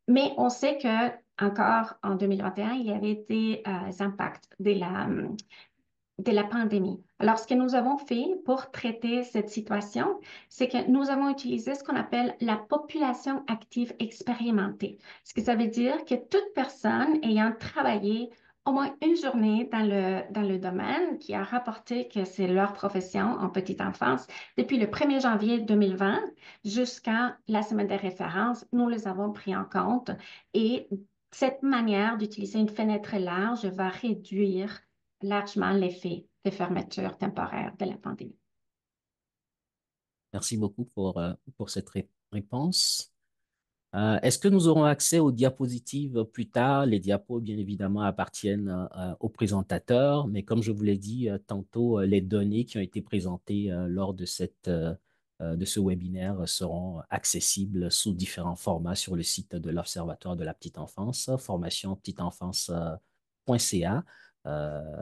Mais on sait que encore en 2021, il y avait des impacts de la pandémie. Alors, ce que nous avons fait pour traiter cette situation, c'est que nous avons utilisé ce qu'on appelle la population active expérimentée. Ce que ça veut dire que toute personne ayant travaillé au moins une journée dans le domaine qui a rapporté que c'est leur profession en petite enfance, depuis le 1er janvier 2020 jusqu'à la semaine de référence, nous les avons pris en compte et cette manière d'utiliser une fenêtre large va réduire largement l'effet de fermeture temporaire de la pandémie. Merci beaucoup pour cette réponse. Est-ce que nous aurons accès aux diapositives plus tard? Les diapos, bien évidemment, appartiennent au présentateur, mais comme je vous l'ai dit tantôt, les données qui ont été présentées lors de ce webinaire seront accessibles sous différents formats sur le site de l'Observatoire de la petite enfance, formationpetiteenfance.ca.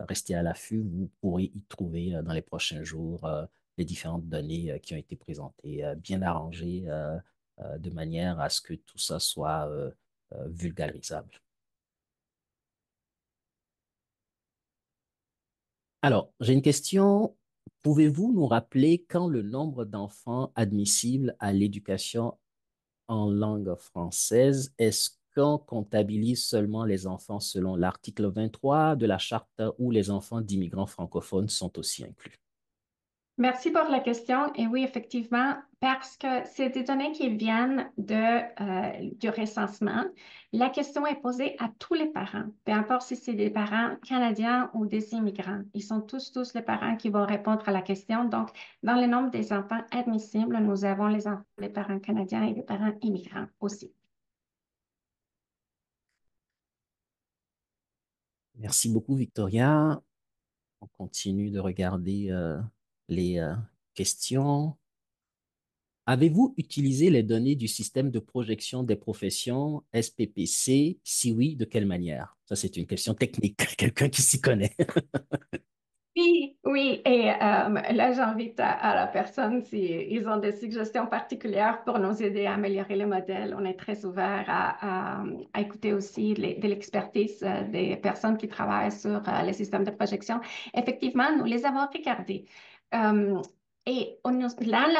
Restez à l'affût, vous pourrez y trouver dans les prochains jours les différentes données qui ont été présentées, bien arrangées de manière à ce que tout ça soit vulgarisable. Alors, j'ai une question. Pouvez-vous nous rappeler quand le nombre d'enfants admissibles à l'éducation en langue française, est-ce qu'on comptabilise seulement les enfants selon l'article 23 de la Charte ou les enfants d'immigrants francophones sont aussi inclus? Merci pour la question. Et oui, effectivement, parce que c'est des données qui viennent du recensement. La question est posée à tous les parents, peu importe si c'est des parents canadiens ou des immigrants. Ils sont tous les parents qui vont répondre à la question. Donc, dans le nombre des enfants admissibles, nous avons les parents canadiens et les parents immigrants aussi. Merci beaucoup, Victoria. On continue de regarder les questions. Avez-vous utilisé les données du système de projection des professions SPPC? Si oui, de quelle manière? Ça, c'est une question technique, quelqu'un qui s'y connaît. Oui, oui, et là j'invite à la personne s'ils ont des suggestions particulières pour nous aider à améliorer le modèle. On est très ouvert à écouter aussi de l'expertise des personnes qui travaillent sur les systèmes de projection. Effectivement, nous les avons regardés. Euh, Là,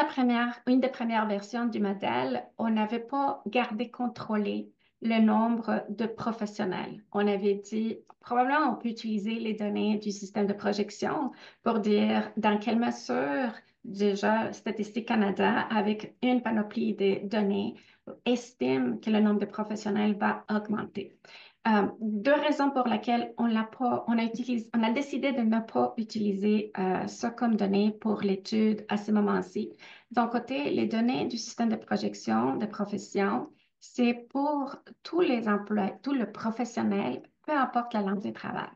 une des premières versions du modèle, on n'avait pas gardé contrôlé le nombre de professionnels. On avait dit, probablement, on peut utiliser les données du système de projection pour dire dans quelle mesure, déjà, Statistique Canada, avec une panoplie de données, estime que le nombre de professionnels va augmenter. Deux raisons pour lesquelles on a décidé de ne pas utiliser ça comme données pour l'étude à ce moment-ci. D'un côté, les données du système de projection de profession, c'est pour tous les emplois, tout le professionnel, peu importe la langue de travail.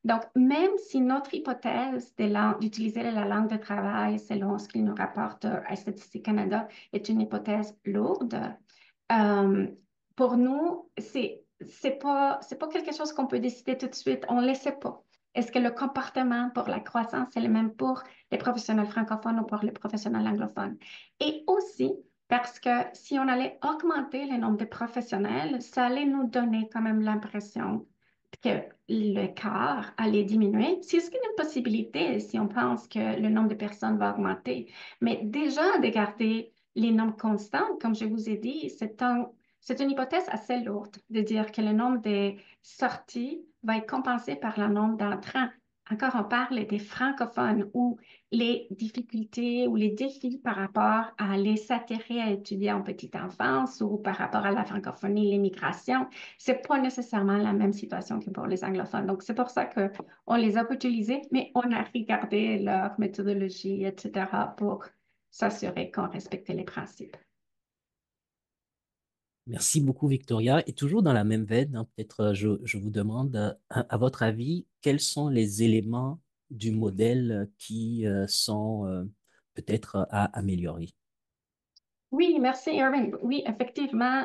Donc, même si notre hypothèse d'utiliser la langue de travail selon ce qu'il nous rapporte à Statistique Canada est une hypothèse lourde, euh, pour nous, c'est pas quelque chose qu'on peut décider tout de suite. On ne le sait pas. Est-ce que le comportement pour la croissance est le même pour les professionnels francophones ou pour les professionnels anglophones? Et aussi, parce que si on allait augmenter le nombre de professionnels, ça allait nous donner quand même l'impression que le quart allait diminuer. C'est ce qui est une possibilité si on pense que le nombre de personnes va augmenter. Mais déjà, de garder les nombres constants, comme je vous ai dit, c'est une hypothèse assez lourde de dire que le nombre de sorties va être compensé par le nombre d'entrants. Encore, on parle des francophones où les difficultés ou les défis par rapport à aller s'atterrir à étudier en petite enfance ou par rapport à la francophonie, l'immigration, c'est pas nécessairement la même situation que pour les anglophones. Donc, c'est pour ça qu'on les a pas utilisés, mais on a regardé leur méthodologie, etc., pour s'assurer qu'on respectait les principes. Merci beaucoup, Victoria. Et toujours dans la même veine, hein, peut-être je vous demande, à votre avis, quels sont les éléments du modèle qui sont peut-être à améliorer? Oui, merci, Irving. Oui, effectivement,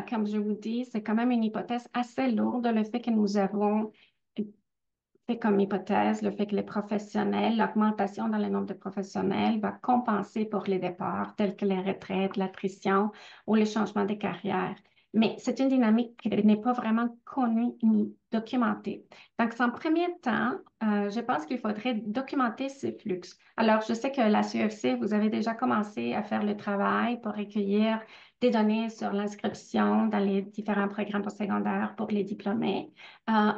comme je vous dis, c'est quand même une hypothèse assez lourde, le fait que nous avons fait comme hypothèse le fait que les professionnels, l'augmentation dans le nombre de professionnels va compenser pour les départs tels que les retraites, l'attrition ou le changement de carrière. Mais c'est une dynamique qui n'est pas vraiment connue ni documentée. Donc, en premier temps, je pense qu'il faudrait documenter ces flux. Alors, je sais que la CEFC, vous avez déjà commencé à faire le travail pour recueillir des données sur l'inscription dans les différents programmes postsecondaires pour les diplômés.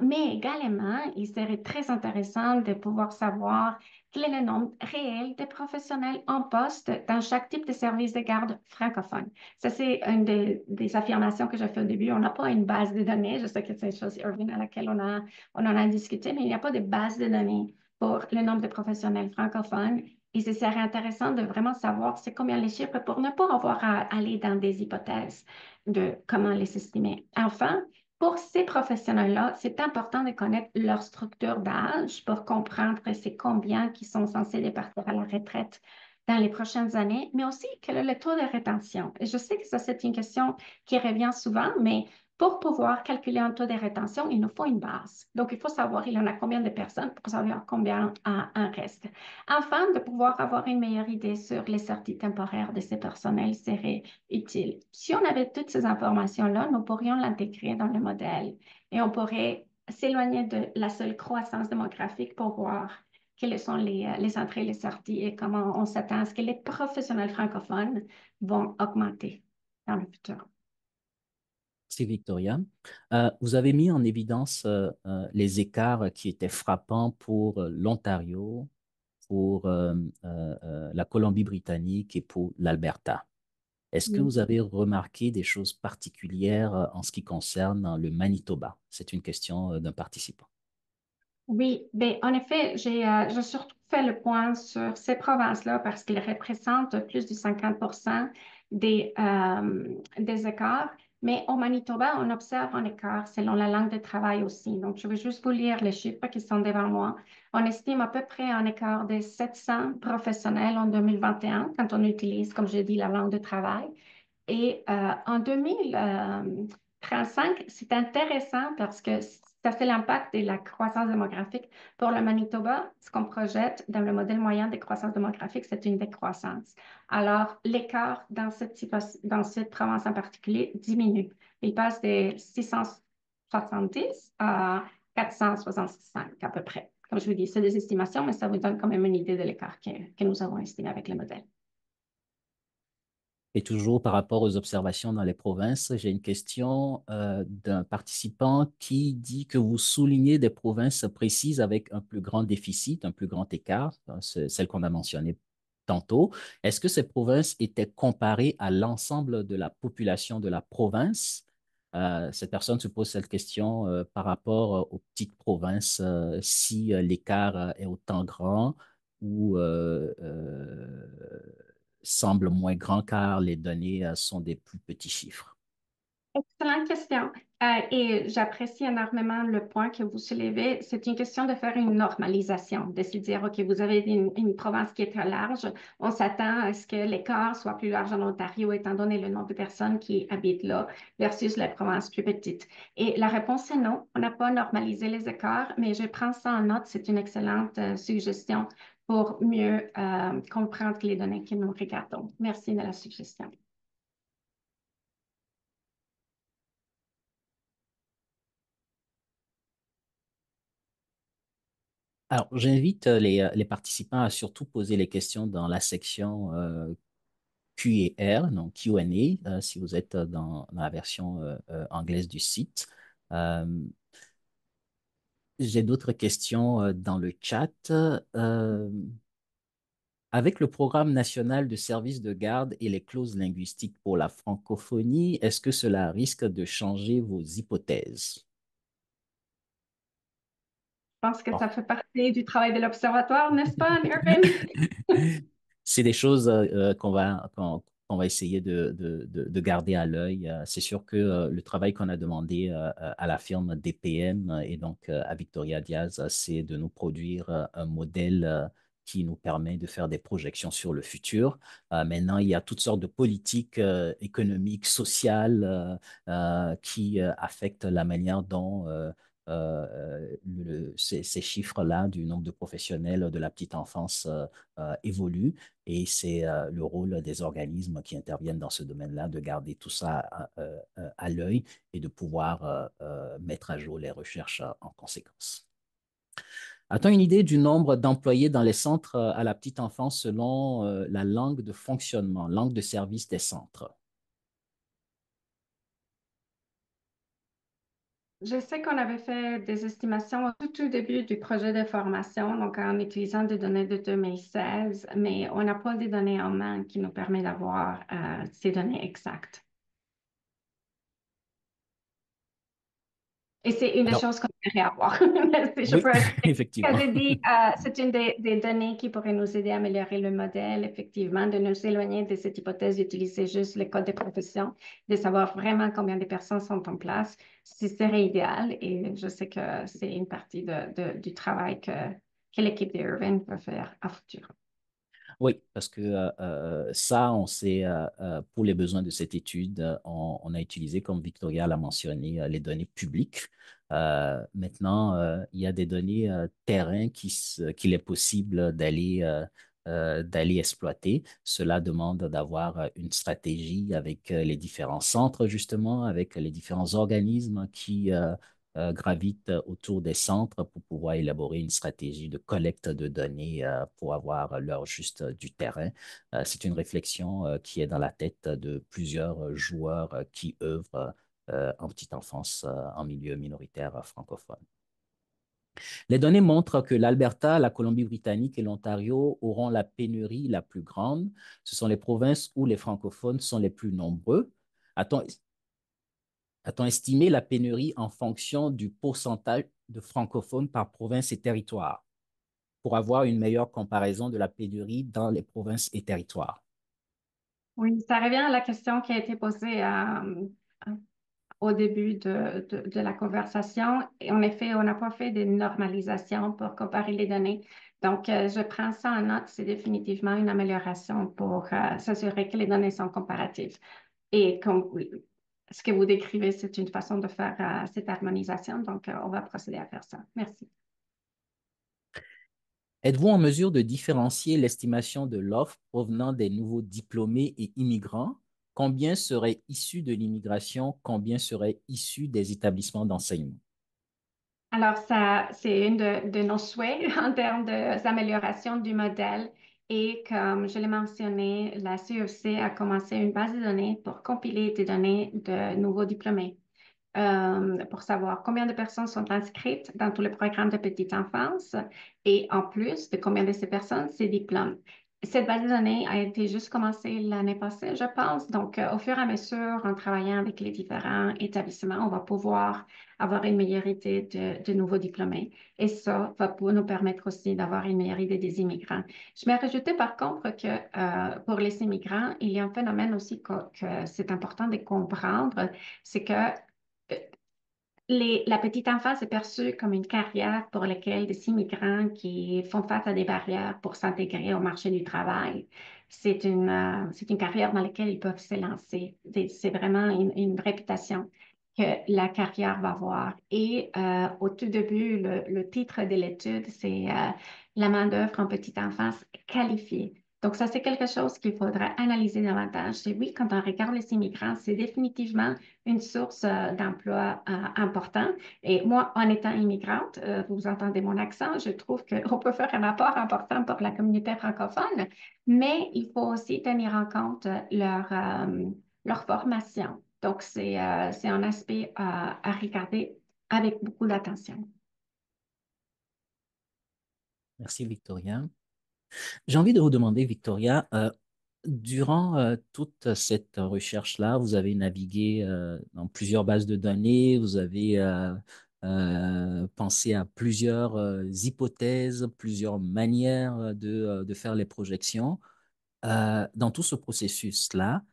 Mais également, il serait très intéressant de pouvoir savoir quel est le nombre réel de professionnels en poste dans chaque type de service de garde francophone. Ça, c'est une des affirmations que j'ai fait au début. On n'a pas une base de données. Je sais que c'est une chose, Irving, à laquelle on en a discuté, mais il n'y a pas de base de données pour le nombre de professionnels francophones Et ce serait intéressant de vraiment savoir c'est combien les chiffres pour ne pas avoir à aller dans des hypothèses de comment les estimer. Enfin, pour ces professionnels-là, c'est important de connaître leur structure d'âge pour comprendre c'est combien qui sont censés partir à la retraite dans les prochaines années, mais aussi quel est le taux de rétention. Et je sais que ça, c'est une question qui revient souvent, mais pour pouvoir calculer un taux de rétention, il nous faut une base. Donc, il faut savoir il y en a combien de personnes pour savoir combien en reste. Afin de pouvoir avoir une meilleure idée sur les sorties temporaires de ces personnels serait utile. Si on avait toutes ces informations-là, nous pourrions l'intégrer dans le modèle et on pourrait s'éloigner de la seule croissance démographique pour voir quelles sont les entrées et les sorties et comment on s'attend à ce que les professionnels francophones vont augmenter dans le futur. C'est Victoria. Vous avez mis en évidence les écarts qui étaient frappants pour l'Ontario, pour la Colombie-Britannique et pour l'Alberta. Est-ce que vous avez remarqué des choses particulières en ce qui concerne le Manitoba? C'est une question d'un participant. Oui, ben, en effet, j'ai surtout fait le point sur ces provinces-là parce qu'ils représentent plus de 50% des écarts. Mais au Manitoba, on observe un écart selon la langue de travail aussi. Donc, je vais juste vous lire les chiffres qui sont devant moi. On estime à peu près un écart de 700 professionnels en 2021 quand on utilise, comme j'ai dit, la langue de travail. Et en 2035, c'est intéressant parce que ça fait l'impact de la croissance démographique. Pour le Manitoba, ce qu'on projette dans le modèle moyen de croissance démographique, c'est une décroissance. Alors, l'écart dans cette province en particulier diminue. Il passe de 670 à 465 à peu près. Comme je vous dis, c'est des estimations, mais ça vous donne quand même une idée de l'écart que nous avons estimé avec le modèle. Et toujours par rapport aux observations dans les provinces, j'ai une question d'un participant qui dit que vous soulignez des provinces précises avec un plus grand déficit, un plus grand écart, c'est celle qu'on a mentionnée tantôt. Est-ce que ces provinces étaient comparées à l'ensemble de la population de la province? Cette personne se pose cette question par rapport aux petites provinces, si l'écart est autant grand ou semble moins grand car les données sont des plus petits chiffres. Excellente question. Et j'apprécie énormément le point que vous soulevez. C'est une question de faire une normalisation, de se dire, OK, vous avez une province qui est très large. On s'attend à ce que l'écart soit plus large en Ontario, étant donné le nombre de personnes qui habitent là, versus les provinces plus petites. Et la réponse est non. On n'a pas normalisé les écarts, mais je prends ça en note. C'est une excellente suggestion pour mieux comprendre les données que nous regardons. Merci de la suggestion. Alors, j'invite les participants à surtout poser les questions dans la section Q et R, donc Q&A, si vous êtes dans la version anglaise du site. Euh, j'ai d'autres questions dans le chat. Avec le programme national de services de garde et les clauses linguistiques pour la francophonie, est-ce que cela risque de changer vos hypothèses? Je pense que Bon. ça fait partie du travail de l'Observatoire, n'est-ce pas, Irvin? C'est des choses qu'on va essayer de garder à l'œil. C'est sûr que le travail qu'on a demandé à la firme DPM et donc à Victoria Diaz, c'est de nous produire un modèle qui nous permet de faire des projections sur le futur. Maintenant, il y a toutes sortes de politiques économiques, sociales qui affectent la manière dont ces chiffres-là du nombre de professionnels de la petite enfance évoluent. Et c'est le rôle des organismes qui interviennent dans ce domaine-là de garder tout ça à l'œil et de pouvoir mettre à jour les recherches en conséquence. A-t-on une idée du nombre d'employés dans les centres à la petite enfance selon la langue de fonctionnement, langue de service des centres? Je sais qu'on avait fait des estimations tout au début du projet de formation, donc en utilisant des données de 2016, mais on n'a pas des données en main qui nous permettent d'avoir ces données exactes. Et c'est une des Alors, choses qu'on aimerait avoir. Je oui, peux que effectivement. j'ai dit, c'est une des données qui pourrait nous aider à améliorer le modèle, effectivement, de nous éloigner de cette hypothèse d'utiliser juste le code de profession, de savoir vraiment combien de personnes sont en place. Ce serait idéal et je sais que c'est une partie du travail que l'équipe d'Irvine peut faire à futur. Oui, parce que ça, on sait, pour les besoins de cette étude, on a utilisé, comme Victoria l'a mentionné, les données publiques. Maintenant, il y a des données terrain qu'il est possible d'aller exploiter. Cela demande d'avoir une stratégie avec les différents centres, justement, avec les différents organismes qui gravitent autour des centres pour pouvoir élaborer une stratégie de collecte de données pour avoir l'heure juste du terrain. C'est une réflexion qui est dans la tête de plusieurs joueurs qui œuvrent en petite enfance en milieu minoritaire francophone. Les données montrent que l'Alberta, la Colombie-Britannique et l'Ontario auront la pénurie la plus grande. Ce sont les provinces où les francophones sont les plus nombreux. A-t-on a-t-on estimé la pénurie en fonction du pourcentage de francophones par province et territoire pour avoir une meilleure comparaison de la pénurie dans les provinces et territoires? Oui, ça revient à la question qui a été posée au début de la conversation. Et en effet, on n'a pas fait de normalisation pour comparer les données. Donc, je prends ça en note. C'est définitivement une amélioration pour s'assurer que les données sont comparatives. Et comme ce que vous décrivez, c'est une façon de faire cette harmonisation. Donc, on va procéder à faire ça. Merci. Êtes-vous en mesure de différencier l'estimation de l'offre provenant des nouveaux diplômés et immigrants? Combien seraient issus de l'immigration? Combien seraient issus des établissements d'enseignement? Alors, ça, c'est une de nos souhaits en termes d'amélioration du modèle. Et comme je l'ai mentionné, la CEC a commencé une base de données pour compiler des données de nouveaux diplômés pour savoir combien de personnes sont inscrites dans tous les programmes de petite enfance et en plus de combien de ces personnes ces diplômes. Cette base de données a été juste commencée l'année passée, je pense. Donc, au fur et à mesure, en travaillant avec les différents établissements, on va pouvoir avoir une meilleure idée de nouveaux diplômés. Et ça va nous permettre aussi d'avoir une meilleure idée des immigrants. Je vais rajouter par contre que pour les immigrants, il y a un phénomène aussi que c'est important de comprendre, c'est que la petite enfance est perçue comme une carrière pour laquelle des immigrants qui font face à des barrières pour s'intégrer au marché du travail, c'est une carrière dans laquelle ils peuvent se lancer. C'est vraiment une réputation que la carrière va avoir. Et au tout début, le titre de l'étude, c'est la main-d'œuvre en petite enfance qualifiée. Donc, ça, c'est quelque chose qu'il faudra analyser davantage. Et oui, quand on regarde les immigrants, c'est définitivement une source d'emploi important. Et moi, en étant immigrante, vous entendez mon accent, je trouve qu'on peut faire un apport important pour la communauté francophone, mais il faut aussi tenir en compte leur formation. Donc, c'est un aspect à regarder avec beaucoup d'attention. Merci, Victoria. J'ai envie de vous demander, Victoria, durant toute cette recherche-là, vous avez navigué dans plusieurs bases de données, vous avez pensé à plusieurs hypothèses, plusieurs manières de faire les projections. Dans tout ce processus-là,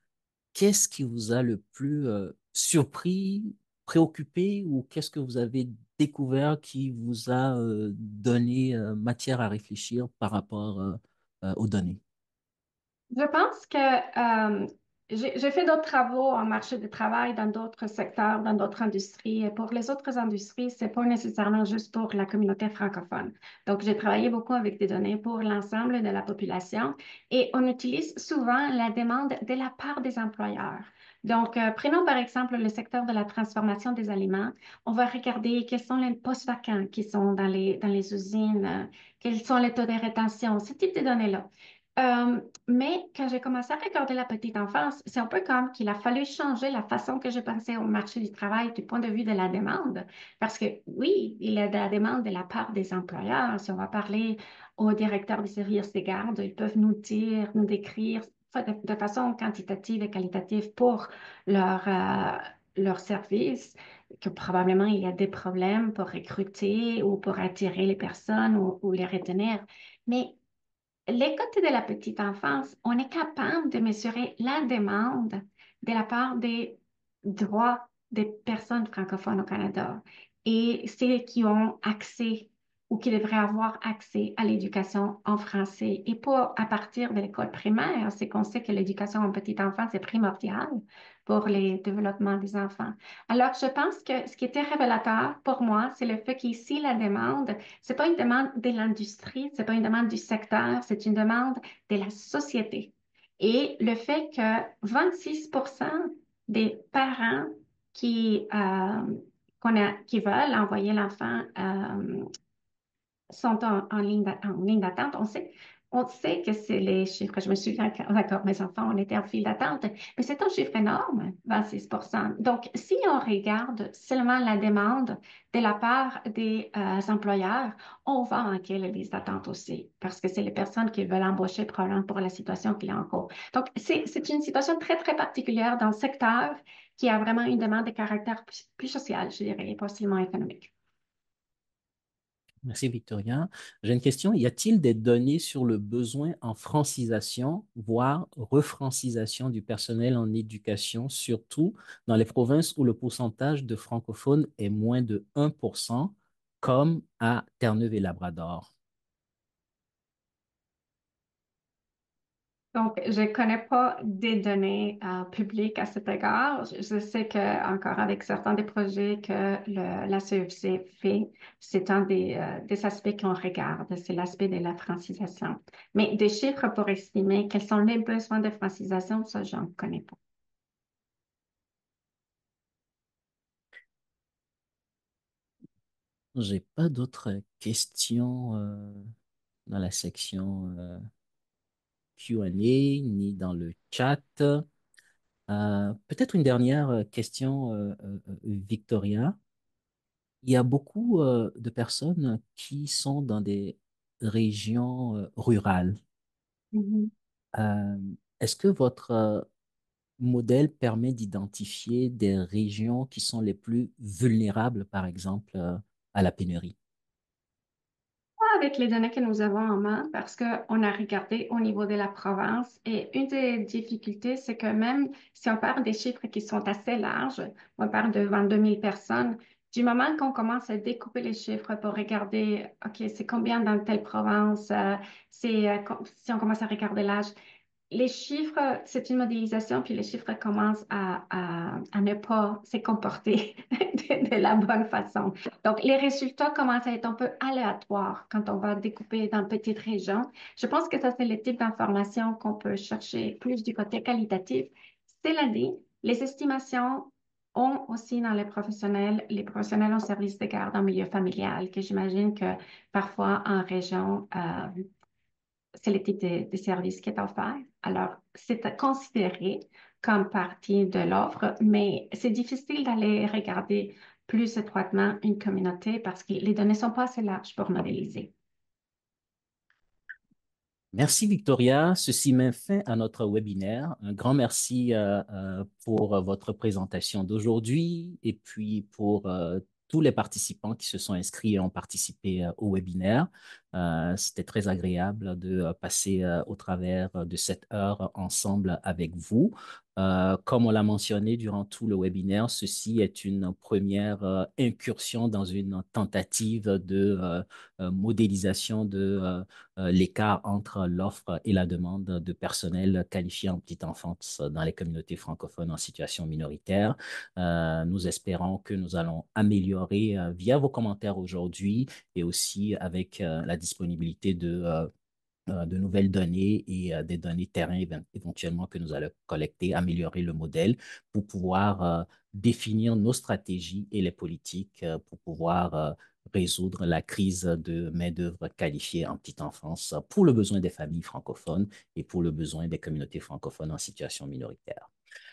qu'est-ce qui vous a le plus surpris, préoccupé ou qu'est-ce que vous avez découvert qui vous a donné matière à réfléchir par rapport aux données? Je pense que j'ai fait d'autres travaux en marché de travail dans d'autres secteurs, dans d'autres industries. Et pour les autres industries, c'est pas nécessairement juste pour la communauté francophone. Donc, j'ai travaillé beaucoup avec des données pour l'ensemble de la population et on utilise souvent la demande de la part des employeurs. Donc, prenons par exemple le secteur de la transformation des aliments. On va regarder quels sont les postes vacants qui sont dans les usines, quels sont les taux de rétention, ce type de données-là. Mais quand j'ai commencé à regarder la petite enfance, c'est un peu comme qu'il a fallu changer la façon que je pensais au marché du travail du point de vue de la demande. Parce que oui, il y a de la demande de la part des employeurs. Si on va parler aux directeurs des services de garde, ils peuvent nous dire, nous décrire de façon quantitative et qualitative pour leur service. que probablement il y a des problèmes pour recruter ou pour attirer les personnes ou les retenir. Mais les côtés de la petite enfance, on est capable de mesurer la demande de la part des droits des personnes francophones au Canada et ceux qui ont accès ou qui devraient avoir accès à l'éducation en français et pas à partir de l'école primaire. C'est qu'on sait que l'éducation en petite enfance est primordiale pour le développement des enfants. Alors, je pense que ce qui était révélateur pour moi, c'est le fait qu'ici, la demande c'est pas une demande de l'industrie, c'est pas une demande du secteur, c'est une demande de la société. Et le fait que 26% des parents qui veulent envoyer l'enfant sont en ligne d'attente. On sait que c'est les chiffres. Je me souviens quand, d'accord, mes enfants, on était en file d'attente, mais c'est un chiffre énorme, 26%. Donc, si on regarde seulement la demande de la part des employeurs, on va manquer les listes d'attente aussi, parce que c'est les personnes qui veulent embaucher probablement pour la situation qu'il y a en cours. Donc, c'est une situation très, très particulière dans le secteur qui a vraiment une demande de caractère plus social, je dirais, et pas seulement économique. Merci, Victoria. J'ai une question. Y a-t-il des données sur le besoin en francisation, voire refrancisation du personnel en éducation, surtout dans les provinces où le pourcentage de francophones est moins de 1%, comme à Terre-Neuve et Labrador? Donc, je ne connais pas des données publiques à cet égard. Je sais que encore avec certains des projets que la CEFC fait, c'est un des aspects qu'on regarde, c'est l'aspect de la francisation. Mais des chiffres pour estimer quels sont les besoins de francisation, ça, je n'en connais pas. J'ai pas d'autres questions dans la section Q&A ni dans le chat. Peut-être une dernière question, Victoria. Il y a beaucoup de personnes qui sont dans des régions rurales. Mhm. Euh, Est-ce que votre modèle permet d'identifier des régions qui sont les plus vulnérables, par exemple, à la pénurie? Pas avec les données que nous avons en main, parce qu'on a regardé au niveau de la province et une des difficultés, c'est que même si on parle des chiffres qui sont assez larges, on parle de 22 000 personnes, du moment qu'on commence à découper les chiffres pour regarder, OK, c'est combien dans telle province, si on commence à regarder l'âge, les chiffres, c'est une modélisation, puis les chiffres commencent à ne pas se comporter de la bonne façon. Donc, les résultats commencent à être un peu aléatoires quand on va découper dans petites régions. Je pense que ça, c'est le type d'information qu'on peut chercher plus du côté qualitatif. Cela dit, les estimations ont aussi dans les professionnels en service de garde en milieu familial, que j'imagine que parfois en région, c'est le type de service qui est offert. Alors, c'est à considérer comme partie de l'offre, mais c'est difficile d'aller regarder plus étroitement une communauté parce que les données ne sont pas assez larges pour modéliser. Merci Victoria. Ceci met fin à notre webinaire. Un grand merci pour votre présentation d'aujourd'hui et puis pour tous les participants qui se sont inscrits et ont participé au webinaire. C'était très agréable de passer au travers de cette heure ensemble avec vous. Comme on l'a mentionné durant tout le webinaire, ceci est une première incursion dans une tentative de modélisation de l'écart entre l'offre et la demande de personnel qualifié en petite enfance dans les communautés francophones en situation minoritaire. Nous espérons que nous allons améliorer via vos commentaires aujourd'hui et aussi avec la disponibilité de nouvelles données et des données terrain éventuellement que nous allons collecter, améliorer le modèle pour pouvoir définir nos stratégies et les politiques pour pouvoir résoudre la crise de main-d'œuvre qualifiée en petite enfance pour le besoin des familles francophones et pour le besoin des communautés francophones en situation minoritaire.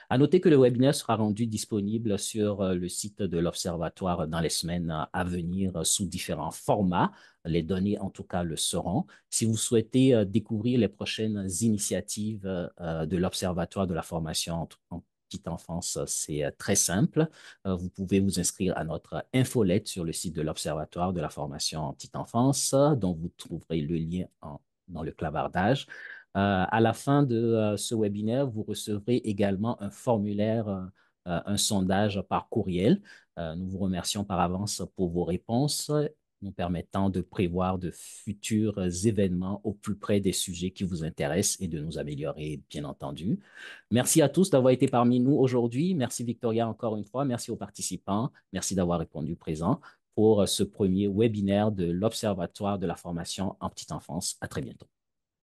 À noter que le webinaire sera rendu disponible sur le site de l'Observatoire dans les semaines à venir sous différents formats. Les données, en tout cas, le seront. Si vous souhaitez découvrir les prochaines initiatives de l'Observatoire de la formation petite enfance, c'est très simple. Vous pouvez vous inscrire à notre infolette sur le site de l'Observatoire de la formation en petite enfance, dont vous trouverez le lien dans le clavardage. À la fin de ce webinaire, vous recevrez également un formulaire, un sondage par courriel. Nous vous remercions par avance pour vos réponses, nous permettant de prévoir de futurs événements au plus près des sujets qui vous intéressent et de nous améliorer, bien entendu. Merci à tous d'avoir été parmi nous aujourd'hui. Merci Victoria encore une fois. Merci aux participants. Merci d'avoir répondu présent pour ce premier webinaire de l'Observatoire de la formation en petite enfance. À très bientôt.